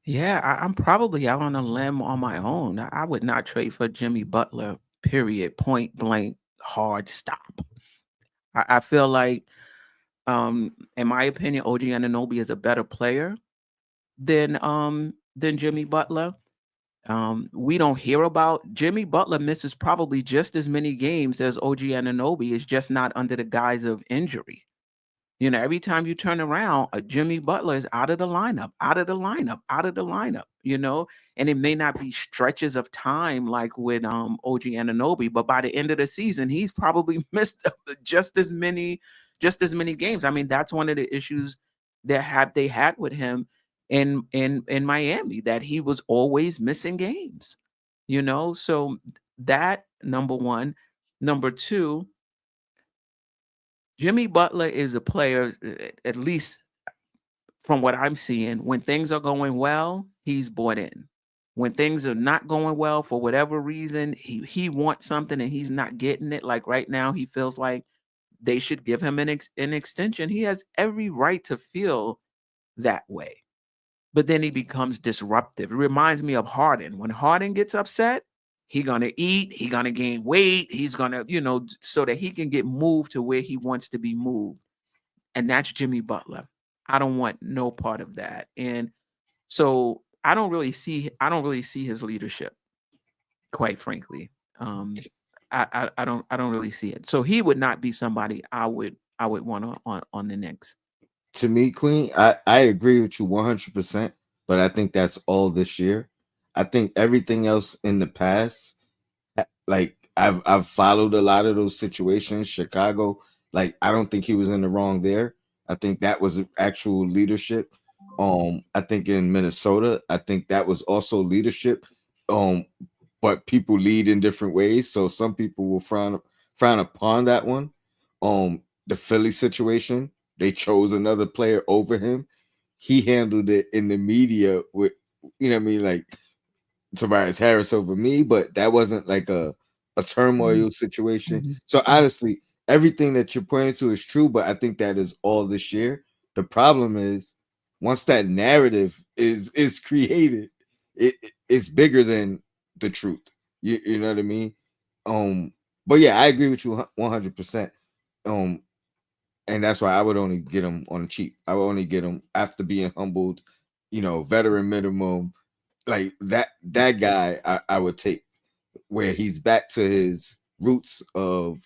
Yeah, I'm probably out on a limb on my own. I would not trade for Jimmy Butler, period, point blank, hard stop. I feel like, in my opinion, OG Anunoby is a better player than Jimmy Butler. We don't hear about Jimmy Butler misses probably just as many games as OG Anunoby, is just not under the guise of injury. Every time you turn around, Jimmy Butler is out of the lineup, out of the lineup, out of the lineup, and it may not be stretches of time like with OG Anunoby, but by the end of the season, he's probably missed just as many games. I mean, that's one of the issues that they had with him in Miami, that he was always missing games. So that, number one. Number two, Jimmy Butler is a player, at least from what I'm seeing, when things are going well, he's bought in. when things are not going well for whatever reason, he wants something and he's not getting it. Like right now, he feels like they should give him an extension. He has every right to feel that way. But then he becomes disruptive. It reminds me of Harden. When Harden gets upset, he gonna eat, he gonna gain weight, he's gonna, so that he can get moved to where he wants to be moved. And that's Jimmy Butler. I don't want no part of that. And so I don't really see his leadership, quite frankly. I don't really see it. So he would not be somebody I would want on the Knicks. To me, Queen, I agree with you 100%, but I think that's all this year. I think everything else in the past, like I've followed a lot of those situations. Chicago, like I don't think he was in the wrong there. I think that was actual leadership. I think in Minnesota, I think that was also leadership. Um, but people lead in different ways, so some people will frown upon that one. The Philly situation, they chose another player over him. He handled it in the media with, what I mean, like Tobias Harris over me, but that wasn't like a turmoil situation. Mhm. So honestly, everything that you're pointing to is true, but I think that is all this year. The problem is once that narrative is created, it's bigger than the truth. You know what I mean? Um, but yeah, I agree with you 100%. Um, and that's why I would only get him on the cheap. I would only get him after being humbled, veteran minimum, like that guy. I would take where he's back to his roots of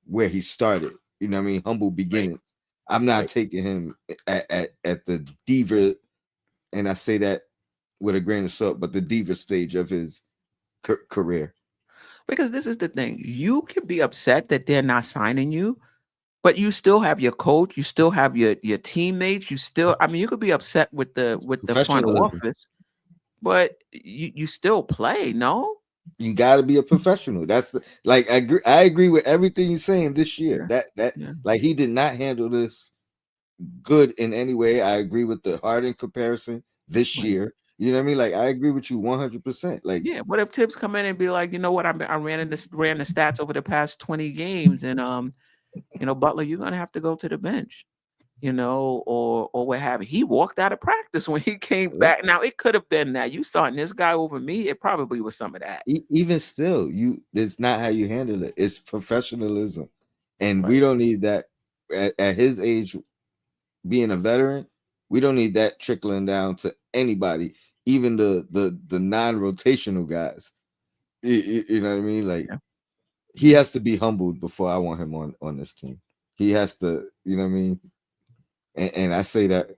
where he started. You know what I mean? Humble Right. beginnings. I'm not Right. taking him at the diva, and I say that with a grain of salt, but the diva stage of his career. Because this is the thing. You could be upset that they're not signing you, but you still have your coach, you still have your teammates, you could be upset with the front Professionalism. office, but you still play, no? You got to be a professional. That's like I agree with everything you're saying this year. Yeah. That Yeah. like he did not handle this good in any way. I agree with the Harden comparison this Right. year. You know what I mean? Like I agree with you 100%. Like Yeah. What if Tibbs come in and be like, you know what, I ran the stats over the past 20 games, and Butler, you're gonna have to go to the bench, or what have you. He walked out of practice when he came back. Now it could have been that you starting this guy over me. It probably was some of that. even still, it's not how you handle it. It's professionalism, and we Right. don't need that at his age. Being a veteran, we don't need that trickling down to anybody, even the non-rotational guys. You know what I mean? Like Yeah. he has to be humbled before I want him on this team. He has to, you know what I mean? And I say that Yeah.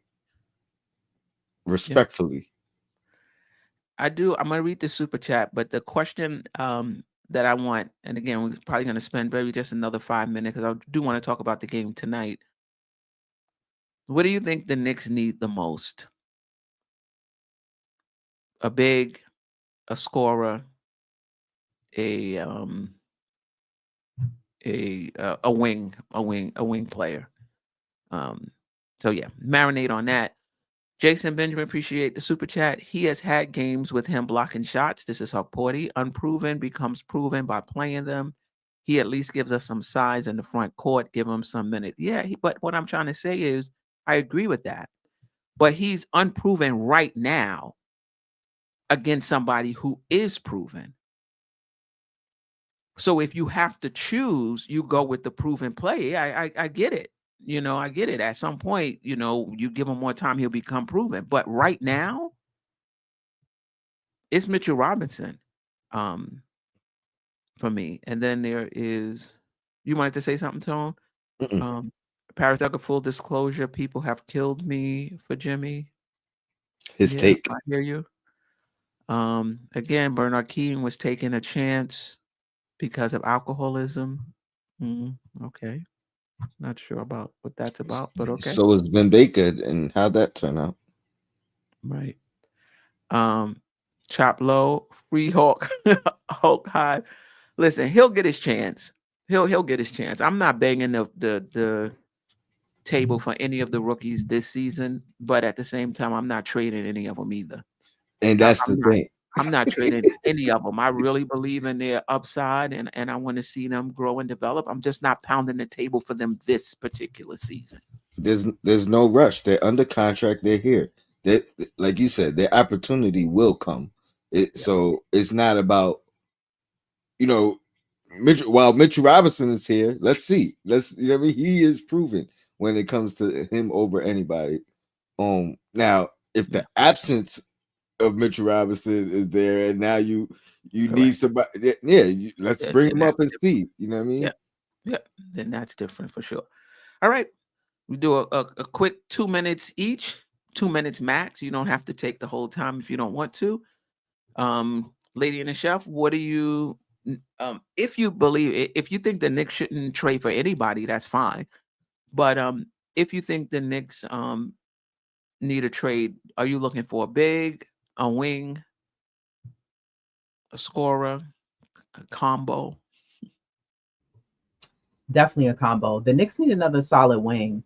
respectfully. I do. I'm gonna read the super chat, but the question that I want, and again, we're probably gonna spend maybe just another 5 minutes because I do want to talk about the game tonight. What do you think the Knicks need the most? A big, a scorer, a a wing player. Um, so yeah, marinate on that. Jason Benjamin, appreciate the super chat. He has had games with him blocking shots. This is Huck Porty. Unproven becomes proven by playing them. He at least gives us some size in the front court, give him some minutes. Yeah, but what I'm trying to say is I agree with that. But he's unproven right now against somebody who is proven. So if you have to choose, you go with the proven play. I get it. I get it. At some point, you give him more time, he'll become proven. But right now, it's Mitchell Robinson, um, for me. And then there is, you wanted to say something, Tone? Mm-mm. Paris Tucker, full disclosure, people have killed me for Jimmy. His Yeah, take. I hear you. Again, Bernard King was taking a chance because of alcoholism. Okay. Not sure about what that's about, but okay. So was Vin Baker, and how'd that turn out? Right. Chop low, free Hulk, Hulk high. Listen, he'll get his chance. He'll get his chance. I'm not banging the table for any of the rookies this season, but at the same time, I'm not trading any of them either. And I, that's the I'm not. thing. I'm not trading any of them. I really believe in their upside, and I want to see them grow and develop. I'm just not pounding the table for them this particular season. There's no rush. They're under contract. They're here. They, like you said, their opportunity will come. Yeah, So it's not about, you know, while Mitchell Robinson is here, let's see. You know what I mean? He is proven when it comes to him over anybody. Now if yeah, the absence of Mitchell Robinson is there, and now you need correct. somebody, yeah, let's bring Then him that's up and different. see. You know what I Yeah, mean? yeah. Then that's different for sure. All right, we do a quick 2 minutes each, 2 minutes max. You don't have to take the whole time if you don't want to. Lady and the chef, what do you if you believe if you think the Knicks shouldn't trade for anybody, that's fine. But if you think the Knicks need a trade, are you looking for a big, a wing, a scorer, a combo? Definitely a combo. The Knicks need another solid wing.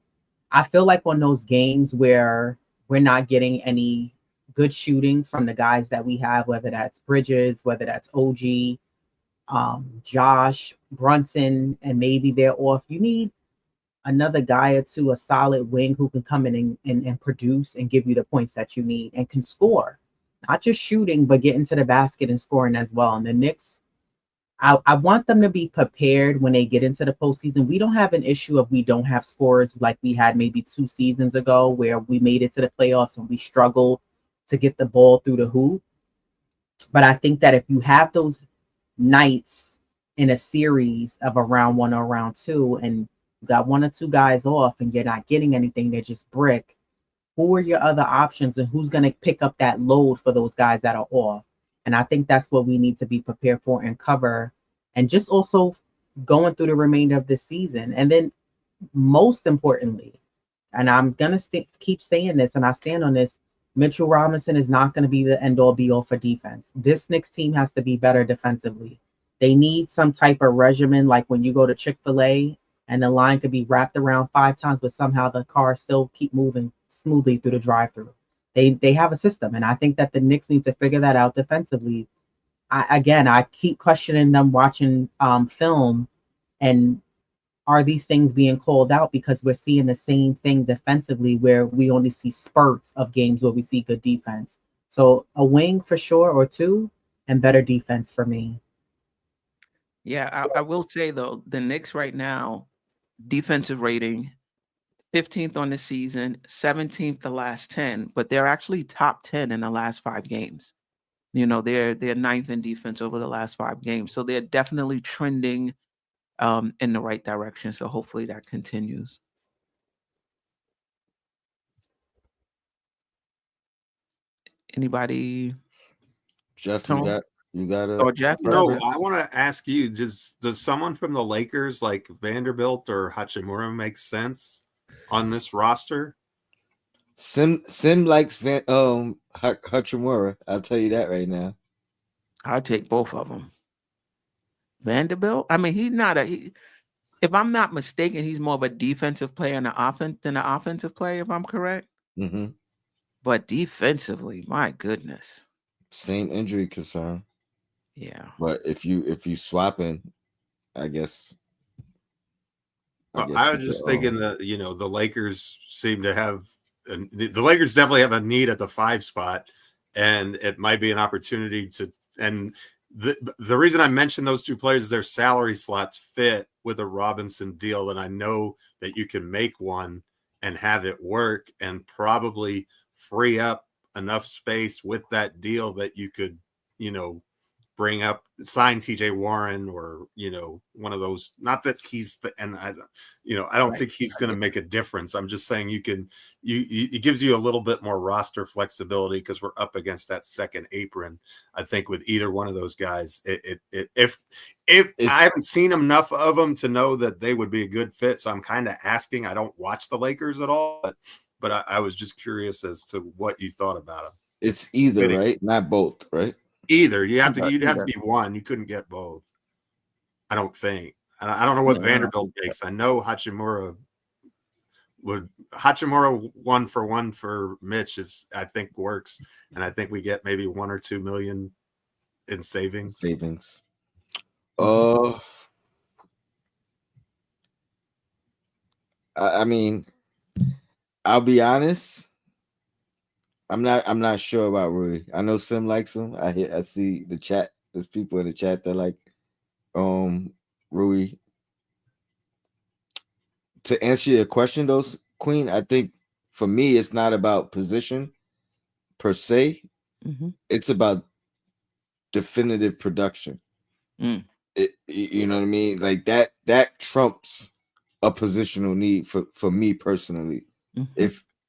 I feel like on those games where we're not getting any good shooting from the guys that we have, whether that's Bridges, whether that's OG, Josh, Brunson, and maybe they're off. You need another guy or two, a solid wing who can come in and produce and give you the points that you need and can score. Not just shooting, but get into the basket and scoring as well. And the Knicks, I want them to be prepared when they get into the postseason. We don't have an issue if we don't have scorers like we had maybe 2 seasons ago, where we made it to the playoffs and we struggled to get the ball through the hoop. But I think that if you have those nights in a series of a round one or round two, and you got one or two guys off and you're not getting anything, they're just brick, who are your other options and who's going to pick up that load for those guys that are off? And I think that's what we need to be prepared for and cover. And just also going through the remainder of the season. And then most importantly, and I'm going to keep saying this and I stand on this, Mitchell Robinson is not going to be the end all be all for defense. This Knicks team has to be better defensively. They need some type of regimen, like when you go to Chick-fil-A and the line could be wrapped around 5 times, but somehow the cars still keep moving smoothly through the drive-through. They have a system, and I think that the Knicks need to figure that out defensively. I keep questioning them watching film, and are these things being called out because we're seeing the same thing defensively where we only see spurts of games where we see good defense. So a wing for sure or two and better defense for me. Yeah, I will say though, the Knicks right now, defensive rating 15th on the season, 17th the last 10, but they're actually top 10 in the last 5 games. You know, they're ninth in defense over the last 5 games. So they're definitely trending in the right direction. So hopefully that continues. Anybody? Jeff, Tone you got a or Jeff? You have No, a I want to ask you: does someone from the Lakers like Vanderbilt or Hachimura make sense on this roster? Sim likes Hachimura. I'll tell you that right now. I'll take both of them. Vanderbilt. I mean, he's not a. If I'm not mistaken, he's more of a defensive player and an offense than an offensive player. If I'm correct, Hmm. but defensively, my goodness, Same injury concern, yeah, but if you swapping, I guess Well, I you was could. just thinking that the Lakers seem to have the Lakers definitely have a need at the 5 spot, and it might be an opportunity to. And the reason I mentioned those two players is their salary slots fit with a Robinson deal, and I know that you can make one and have it work, and probably free up enough space with that deal that you could, you know, sign TJ Warren or one of those. Not that he's and I don't right. think he's I going to get make a difference. I'm just saying it gives you a little bit more roster flexibility because we're up against that second apron. I think with either one of those guys, if It's I haven't seen enough of them to know that they would be a good fit, so I'm kind of asking. I don't watch the Lakers at all, but I was just curious as to what you thought about them. it's either Fitting right, not both, right? either either, you'd have to either. be one. You couldn't get both. I don't think. I don't know what Yeah, Vanderbilt makes. I know Hachimura would Hachimura 1 for Mitch I think works, and I think we get maybe 1 or 2 million in savings. Uh, I mean, I'll be honest. I'm not sure about Rui. I know Sim likes him. I see the chat. There's people in the chat that like Rui. To answer your question though, Queen, I think for me it's not about position per se. It's about definitive production. You know what I mean? Like that trumps a positional need for me personally.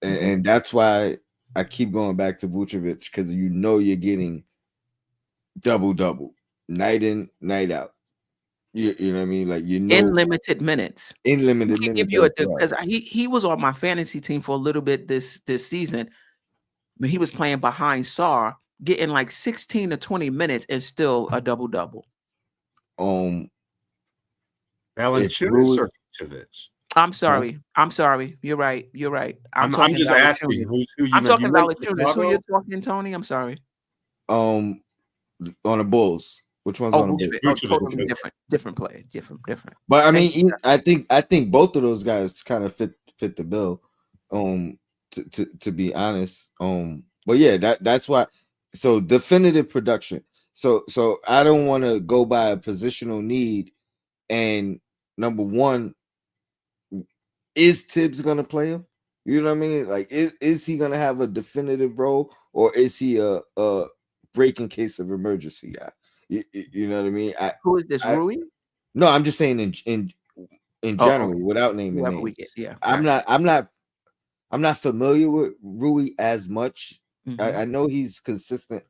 And that's why I keep going back to Vucevic, because you're getting double night in, night out. You know what I mean? Like in limited minutes. In limited minutes. Give you because he was on my fantasy team for a little bit this season. But he was playing behind Sar, getting like 16 to 20 minutes and still a double. Valanciunas or Vucevic? I'm sorry. You're right. I'm just asking who you I'm meant. talking Valanciunas. Who you're talking, Tony? I'm sorry. On the Bulls. Which one's on the Bulls? Totally different player. Different. But I mean, I think both of those guys kind of fit the bill. To be honest. But yeah, that's why. So definitive production. So I don't want to go by a positional need. And number one, is Tibbs gonna play him? You know what I mean? Like, is he gonna have a definitive role, or is he a break in case of emergency guy? You know what I mean? Who is this, Rui? No, I'm just saying in general, without naming names. I'm not familiar with Rui as much. I know he's consistent.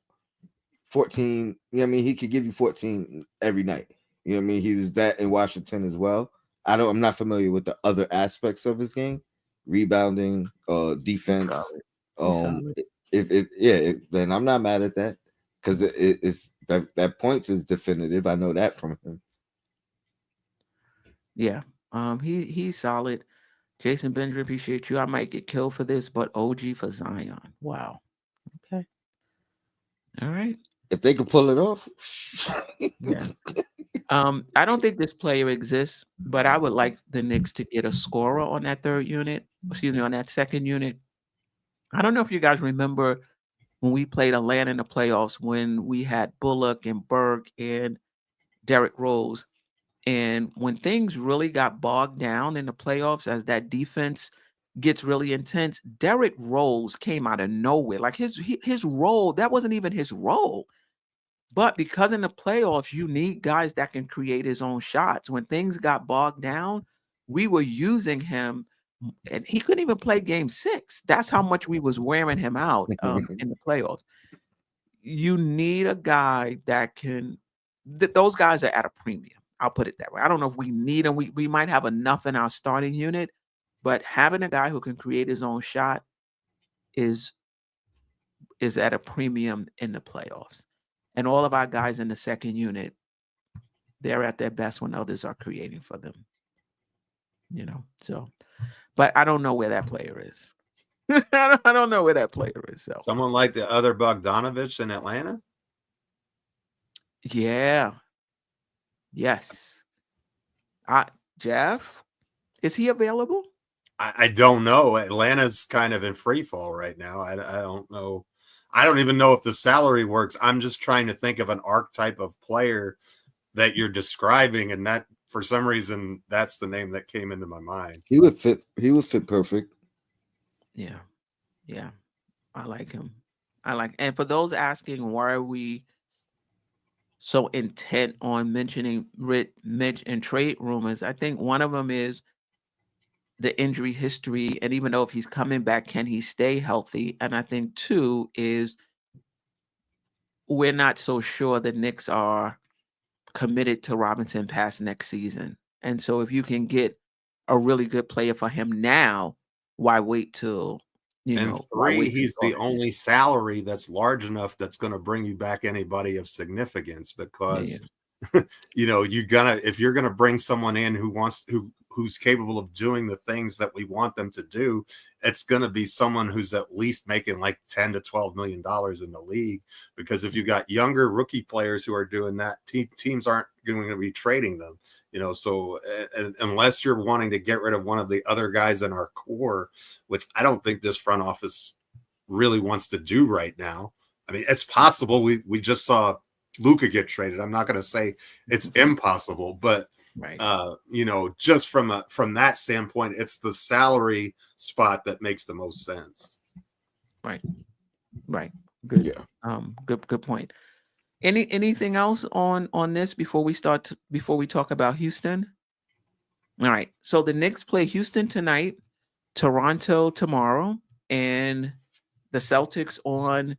14. You know what I mean? He could give you 14 every night. You know what I mean? He was that in Washington as well. I'm not familiar with the other aspects of his game, rebounding, defense. Then I'm not mad at that, because it's that points is definitive. I know that from him. Yeah, he's solid. Jason Benjamin, appreciate you. I might get killed for this, but OG for Zion. Wow. Okay. All right. If they could pull it off. Yeah. I don't think this player exists, but I would like the Knicks to get a scorer on that on that second unit. I don't know if you guys remember when we played Atlanta in the playoffs, when we had Bullock and Burke and Derrick Rose. And when things really got bogged down in the playoffs, as that defense gets really intense, Derrick Rose came out of nowhere. Like his role, that wasn't even his role. But because in the playoffs, you need guys that can create his own shots. When things got bogged down, we were using him, and he couldn't even play game 6. That's how much we was wearing him out in the playoffs. You need a guy that can those guys are at a premium. I'll put it that way. I don't know if we need them. We might have enough in our starting unit, but having a guy who can create his own shot is at a premium in the playoffs. And all of our guys in the second unit, they're at their best when others are creating for them. So, but I don't know where that player is. I don't know where that player is. So someone like the other Bogdanovich in Atlanta? Yeah. Yes. Jeff, is he available? I don't know. Atlanta's kind of in free fall right now. I don't know. I don't even know if the salary works. I'm just trying to think of an archetype of player that you're describing, and that for some reason that's the name that came into my mind. He would fit perfect. Yeah. I like him. And for those asking, why are we so intent on mentioning Mitch and trade rumors, I think one of them is the injury history, and even though if he's coming back, can he stay healthy? And I think 2 is we're not so sure the Knicks are committed to Robinson past next season. And so if you can get a really good player for him now, why wait till, and 3, he's the only salary that's large enough that's going to bring you back anybody of significance, because if you're going to bring someone in who who's capable of doing the things that we want them to do, it's going to be someone who's at least making like 10 to 12 million dollars in the league. Because if you got younger rookie players who are doing that, teams aren't going to be trading them, you know. So unless you're wanting to get rid of one of the other guys in our core, which I don't think this front office really wants to do right now. I mean, it's possible. We just saw Luka get traded. I'm not going to say it's impossible, but Right. you know, just from that standpoint, it's the salary spot that makes the most sense. Right. Right. Good. Yeah. Good point. Anything else on this before we before we talk about Houston? All right. So the Knicks play Houston tonight, Toronto tomorrow, and the Celtics on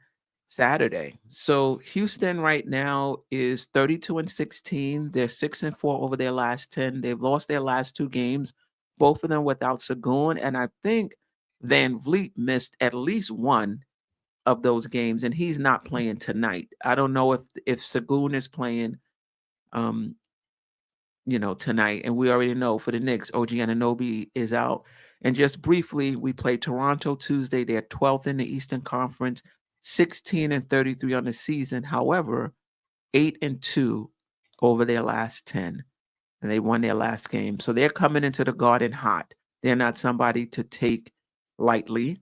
Saturday. So Houston right now is 32-16. They're 6-4 over their last 10. They've lost their last 2 games, both of them without Sagoon. And I think Van Vliet missed at least one of those games, and he's not playing tonight. I don't know if Sagoon is playing um tonight. And we already know for the Knicks, OG Anunoby is out. And just briefly, we play Toronto Tuesday. They're 12th in the Eastern Conference, 16-33 on the season. However, 8-2 over their last 10. And they won their last game. So they're coming into the Garden hot. They're not somebody to take lightly.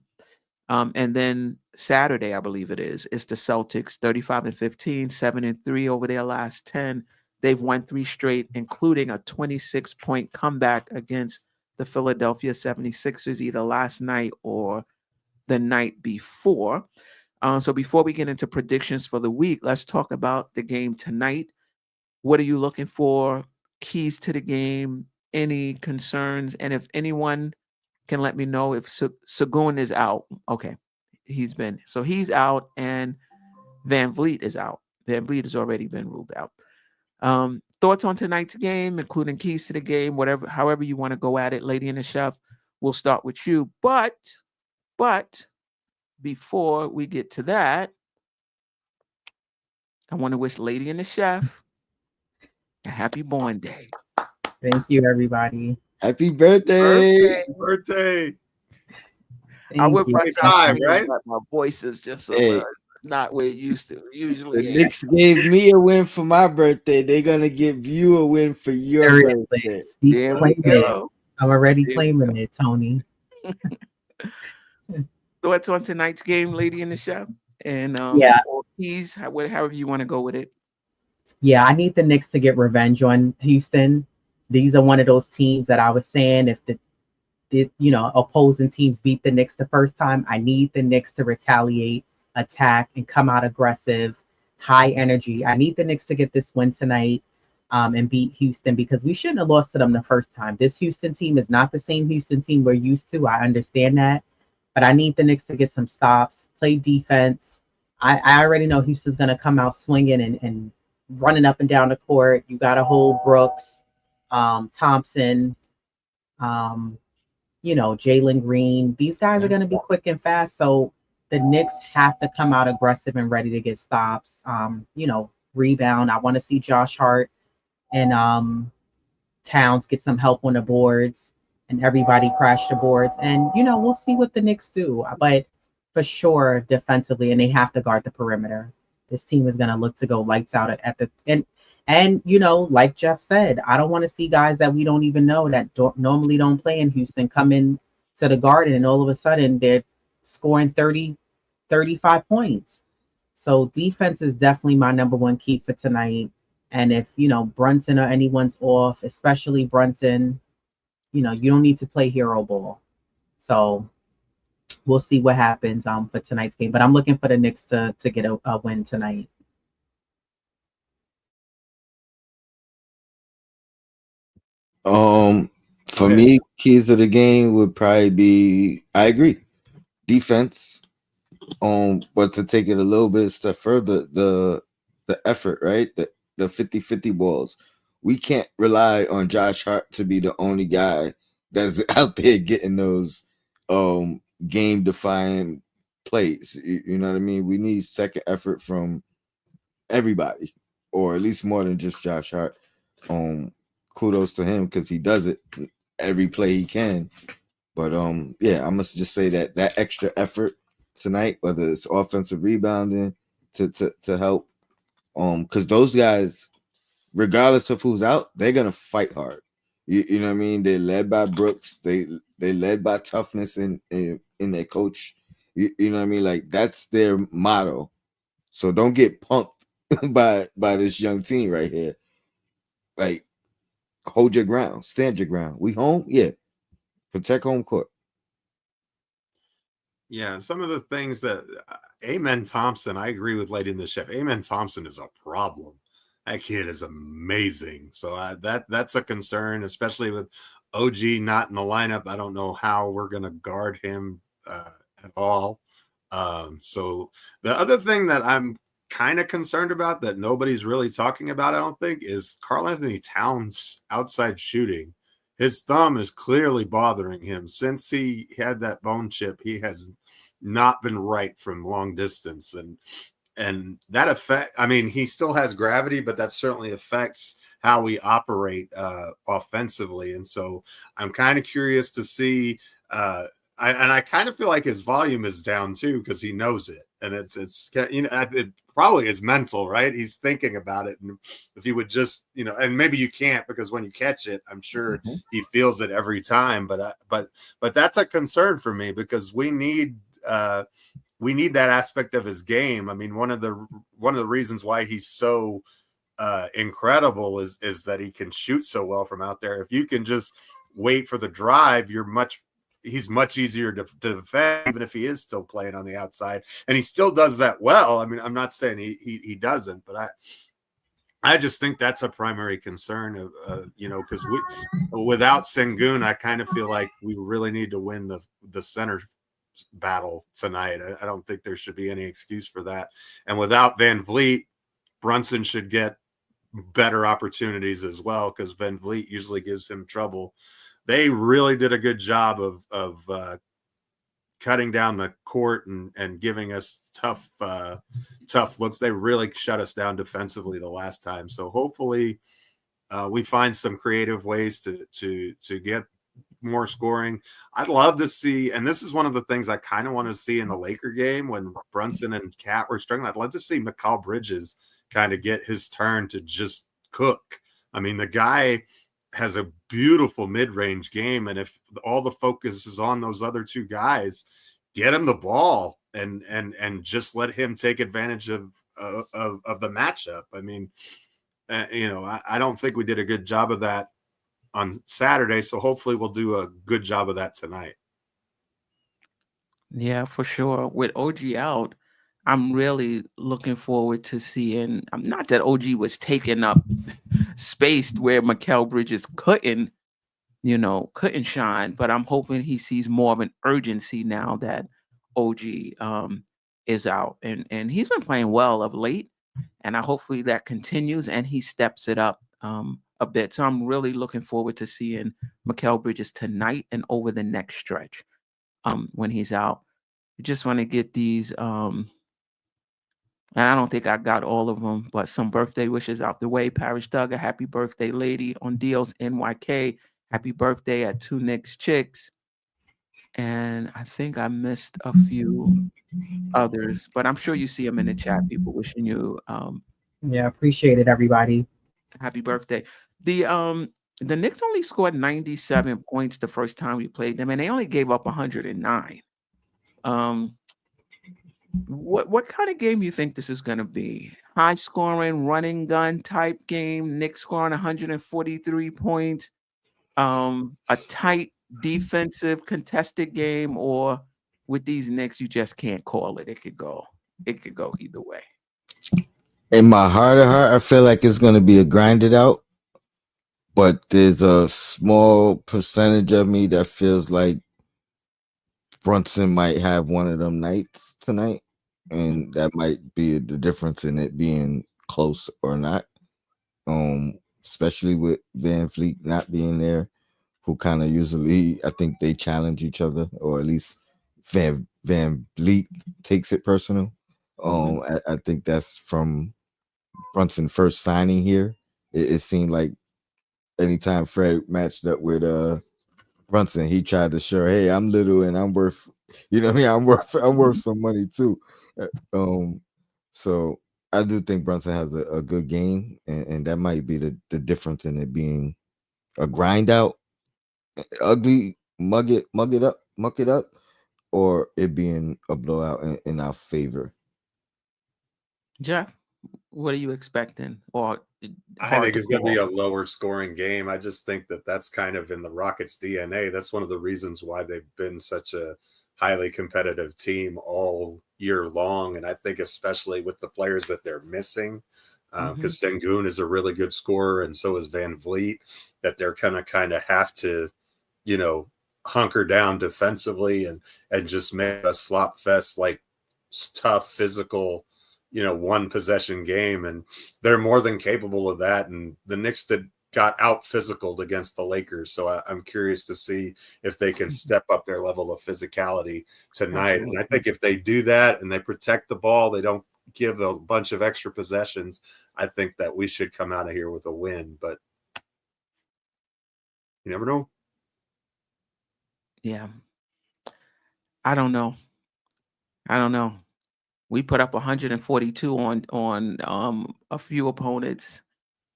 And then Saturday, I believe it's the Celtics, 35-15, 7-3 over their last 10. They've won 3 straight, including a 26-point comeback against the Philadelphia 76ers either last night or the night before. So before we get into predictions for the week, let's talk about the game tonight. What are you looking for? Keys to the game? Any concerns? And if anyone can let me know if Sagoon is out. Okay, he's out, and Van Vliet is out. Van Vliet has already been ruled out. Thoughts on tonight's game, including keys to the game, however you want to go at it, Lady and the Chef. We'll start with you, but before we get to that, I want to wish Lady and the Chef a happy born day. Thank you, everybody. Happy birthday. Birthday. I would you. brush Time, right? but my voice is just Hey. not where it used to. The Usually, Knicks gave me a win for my birthday. They're gonna give you a win for your Seriously, birthday. speak there we claim it. go. I'm already There we claiming it, Tony. Thoughts on tonight's game, Lady in the Chef, and Yeah. or keys, however you want to go with it. Yeah, I need the Knicks to get revenge on Houston. These are one of those teams that I was saying if the opposing teams beat the Knicks the first time, I need the Knicks to retaliate, attack, and come out aggressive, high energy. I need the Knicks to get this win tonight and beat Houston because we shouldn't have lost to them the first time. This Houston team is not the same Houston team we're used to. I understand that, but I need the Knicks to get some stops, play defense. I already know Houston's going to come out swinging and running up and down the court. You got to hold Brooks, Thompson, Jalen Green. These guys are going to be quick and fast. So the Knicks have to come out aggressive and ready to get stops. Rebound. I want to see Josh Hart and Towns get some help on the boards and everybody crash the boards. And, we'll see what the Knicks do. But for sure, defensively, and they have to guard the perimeter. This team is going to look to go lights out at the end. And, like Jeff said, I don't want to see guys that we don't even know that normally don't play in Houston come in to the Garden and all of a sudden they're scoring 30, 35 points. So defense is definitely my number one key for tonight. And if, Brunson or anyone's off, especially Brunson, you don't need to play hero ball. So we'll see what happens for tonight's game. But I'm looking for the Knicks to get a win tonight. For me, keys of the game would probably be, I agree, defense. But to take it a little bit step further, the effort, right? The 50-50 balls. We can't rely on Josh Hart to be the only guy that's out there getting those game defying plays. You know what I mean? We need second effort from everybody, or at least more than just Josh Hart. Kudos to him because he does it. every play he can. But yeah, I must just say that that extra effort tonight, whether it's offensive rebounding to help, because those guys, regardless of who's out, they're gonna fight hard. You know what I mean? They're led by Brooks. They led by toughness in their coach. You know what I mean? Like that's their motto. So don't get punked by this young team right here. Like hold your ground, stand your ground. We home, yeah. Protect home court. Yeah, some of the things that Amen Thompson, I agree with Lady in the Chef. Amen Thompson is a problem. That kid is amazing. So that's a concern, especially with OG not in the lineup. I don't know how we're going to guard him at all. So the other thing that I'm kind of concerned about that nobody's really talking about, I don't think, is Karl Anthony Towns' outside shooting. His thumb is clearly bothering him. Since he had that bone chip, he has not been right from long distance. And that affect, I mean, he still has gravity, but that certainly affects how we operate offensively. And so I'm kind of curious to see I kind of feel like his volume is down too because he knows it, and it's you know it probably is mental, right? He's thinking about it, and if he would just and maybe you can't because when you catch it, I'm sure he feels it every time. But that's a concern for me because we need that aspect of his game. I mean, one of the reasons why he's so incredible is that he can shoot so well from out there. If you can just wait for the drive, he's much easier to defend, even if he is still playing on the outside, and he still does that well. I mean, I'm not saying he doesn't, but I just think that's a primary concern of because without Sengun, I kind of feel like we really need to win the center battle tonight. I don't think there should be any excuse for that. And without Van Vliet, Brunson should get better opportunities as well because Van Vliet usually gives him trouble. They really did a good job of cutting down the court and giving us tough looks. They really shut us down defensively the last time. So hopefully we find some creative ways to get more scoring. I'd love to see, and this is one of the things I kind of want to see in the Laker game when Brunson and Cat were struggling. I'd love to see Mikal Bridges kind of get his turn to just cook. I mean, the guy has a beautiful mid-range game, and if all the focus is on those other two guys, get him the ball and just let him take advantage of the matchup. I mean, I don't think we did a good job of that on Saturday, so hopefully we'll do a good job of that tonight. Yeah, for sure. With OG out, I'm really looking forward to seeing. Not that OG was taking up space where Mikal Bridges couldn't shine, but I'm hoping he sees more of an urgency now that OG is out, and he's been playing well of late, and I hopefully that continues and he steps it up a bit. So I'm really looking forward to seeing Mikal Bridges tonight and over the next stretch when he's out. I just want to get these and I don't think I got all of them, but some birthday wishes out the way. Parish Doug, a happy birthday, lady on Deals NYK. Happy birthday at Two Nicks Chicks. And I think I missed a few others, but I'm sure you see them in the chat. People wishing you Yeah, appreciate it, everybody. happy birthday. The Knicks only scored 97 points the first time we played them, and they only gave up 109. What kind of game you think this is going to be? High scoring, running gun type game. Knicks scoring 143 points. A tight defensive contested game, or with these Knicks, you just can't call it. It could go either way. In my heart of heart, I feel like it's going to be a grinded out, but there's a small percentage of me that feels like Brunson might have one of them nights tonight, and that might be the difference in it being close or not. Especially with Van Fleet not being there, who kind of usually I think they challenge each other, or at least Van Vliet takes it personal. I think that's from Brunson first signing here. It seemed like anytime Fred matched up with Brunson, he tried to show, hey, I'm little and I'm worth, you know what I mean? I'm worth some money too. Uh, Um, so I do think Brunson has a good game, and that might be the difference in it being a grind out, ugly, muck it up, or it being a blowout in our favor. Jeff, what are you expecting? Or I hard think to it's going to be call? a lower scoring game. I just think that that's kind of in the Rockets' DNA. That's one of the reasons why they've been such a highly competitive team all year long. And I think especially with the players that they're missing, Hmm. because Sengun is a really good scorer and so is Van Vliet, that they're going to kind of have to, you know, hunker down defensively and just make a slop fest, like tough physical, you know, one possession game, and they're more than capable of that. And the Knicks did got out physical against the Lakers, so I'm curious to see if they can step up their level of physicality tonight. And I Absolutely. think if they do that and they protect the ball, they don't give a bunch of extra possessions, I think that we should come out of here with a win. But you never know. Yeah. I don't know. I don't know. We put up 142 on a few opponents,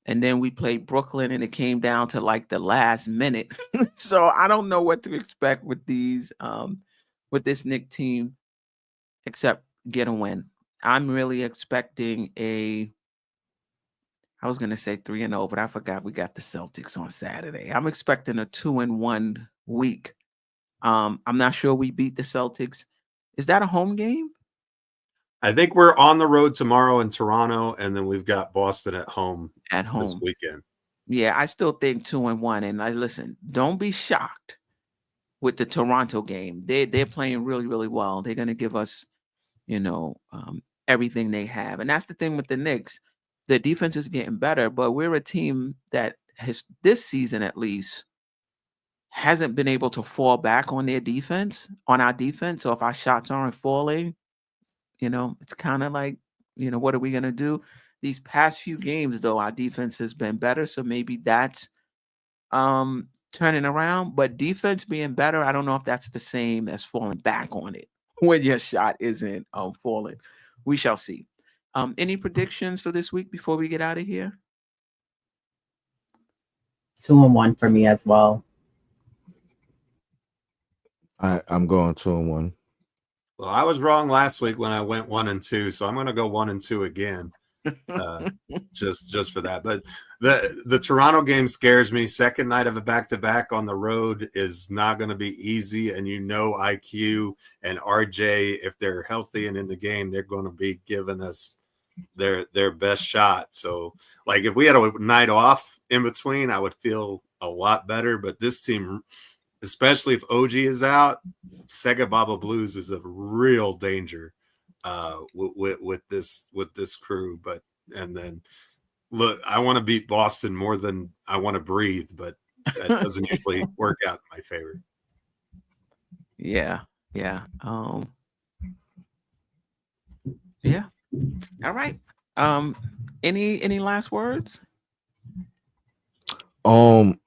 and then we played Brooklyn, and it came down to like the last minute. So I don't know what to expect with this Nick team, except get a win. I'm really expecting a. I was gonna say 3-0, but I forgot we got the Celtics on Saturday. I'm expecting a 2-1 week. I'm not sure we beat the Celtics. Is that a home game? I think we're on the road tomorrow in Toronto, and then we've got Boston at home At this home. weekend. Yeah, I still think 2-1. And I listen, don't be shocked with the Toronto game. They're playing really, really well. They're gonna give us, you know, everything they have. And that's the thing with the Knicks. The defense is getting better, but we're a team that has this season at least hasn't been able to fall back on their defense, on our defense. So if our shots aren't falling, it's kind of like, what are we going to do? These past few games, though, our defense has been better. So maybe that's turning around. But defense being better, I don't know if that's the same as falling back on it when your shot isn't falling. We shall see. Any predictions for this week before we get out of here? 2-1 for me as well. I'm going 2-1. Well, I was wrong last week when I went 1-2, so I'm going to go 1-2 again, uh, just for that. But the Toronto game scares me. Second night of a back-to-back on the road is not going to be easy, and IQ and RJ, if they're healthy and in the game, they're going to be giving us their best shot. So, like, if we had a night off in between, I would feel a lot better. But this team, especially if OG is out, Sega Baba Blues is a real danger with this crew. But and then look, I want to beat Boston more than I want to breathe, but that doesn't usually work out in my favor. Yeah, yeah, yeah. All right. Um, any last words? Um,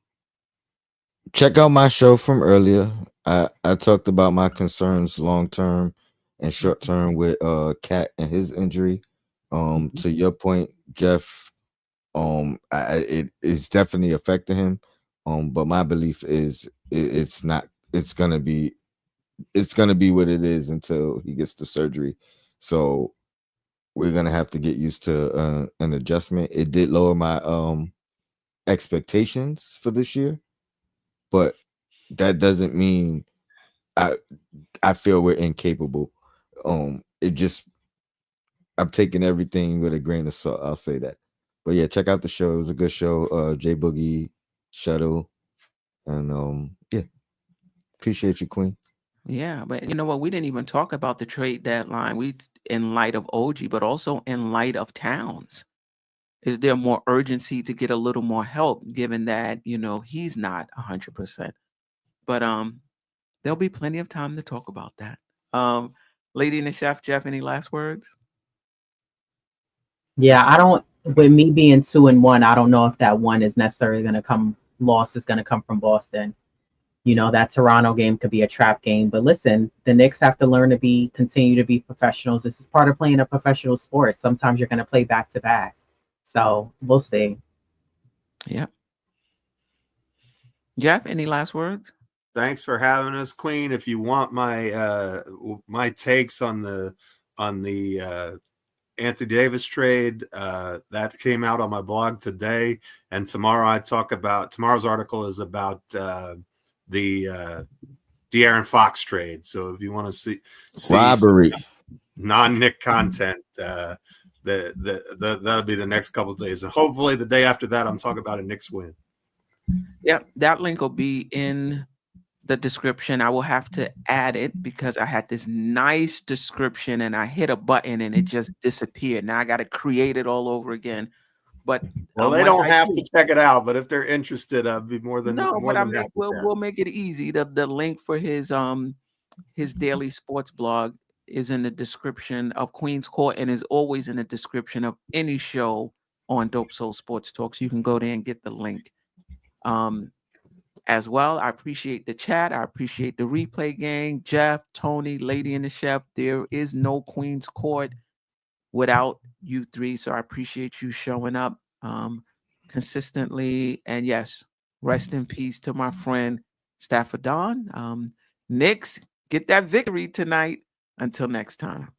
check out my show from earlier. I talked about my concerns long term and short term with Cat and his injury. To your point, Jeff, it is definitely affecting him. But my belief is it's not. It's gonna be what it is until he gets the surgery. So we're gonna have to get used to an adjustment. It did lower my expectations for this year, but that doesn't mean I I feel we're incapable. It just I'm taking everything with a grain of salt. I'll say that. But yeah, check out the show. It was a good show. J Boogie, Shuttle, and yeah, appreciate you, Queen. Yeah, but you know what? We didn't even talk about the trade deadline. In light of OG, but also in light of Towns. Is there more urgency to get a little more help, given that he's not 100%? But there'll be plenty of time to talk about that. Lady and the Chef, Jeff, any last words? Yeah, I don't. With me being 2-1, I don't know if that one is necessarily going to come. Loss is going to come from Boston. You know, that Toronto game could be a trap game. But listen, the Knicks have to learn to continue to be professionals. This is part of playing a professional sport. Sometimes you're going to play back to back. So we'll see. Yeah. Jeff, any last words? Thanks for having us, Queen. If you want my takes on the Anthony Davis trade, that came out on my blog today, and tomorrow's article is about the De'Aaron Fox trade. So if you want to see Robbery, non-Nick content, that'll be the next couple of days, and hopefully the day after that, I'm talking about a Knicks win. Yep, that link will be in the description. I will have to add it because I had this nice description and I hit a button and it just disappeared. Now I got to create it all over again. But well, they don't have to check it out. But if they're interested, I'd be more than happy. We'll make it easy. The link for his daily sports blog is in the description of Queen's Court and is always in the description of any show on Dope Soul Sports Talk. So you can go there and get the link. As well, I appreciate the chat. I appreciate the replay gang. Jeff, Tony, Lady and the Chef. There is no Queen's Court without you three. So I appreciate you showing up consistently. And yes, rest in peace to my friend Stafford Don. Knicks, get that victory tonight. Until next time.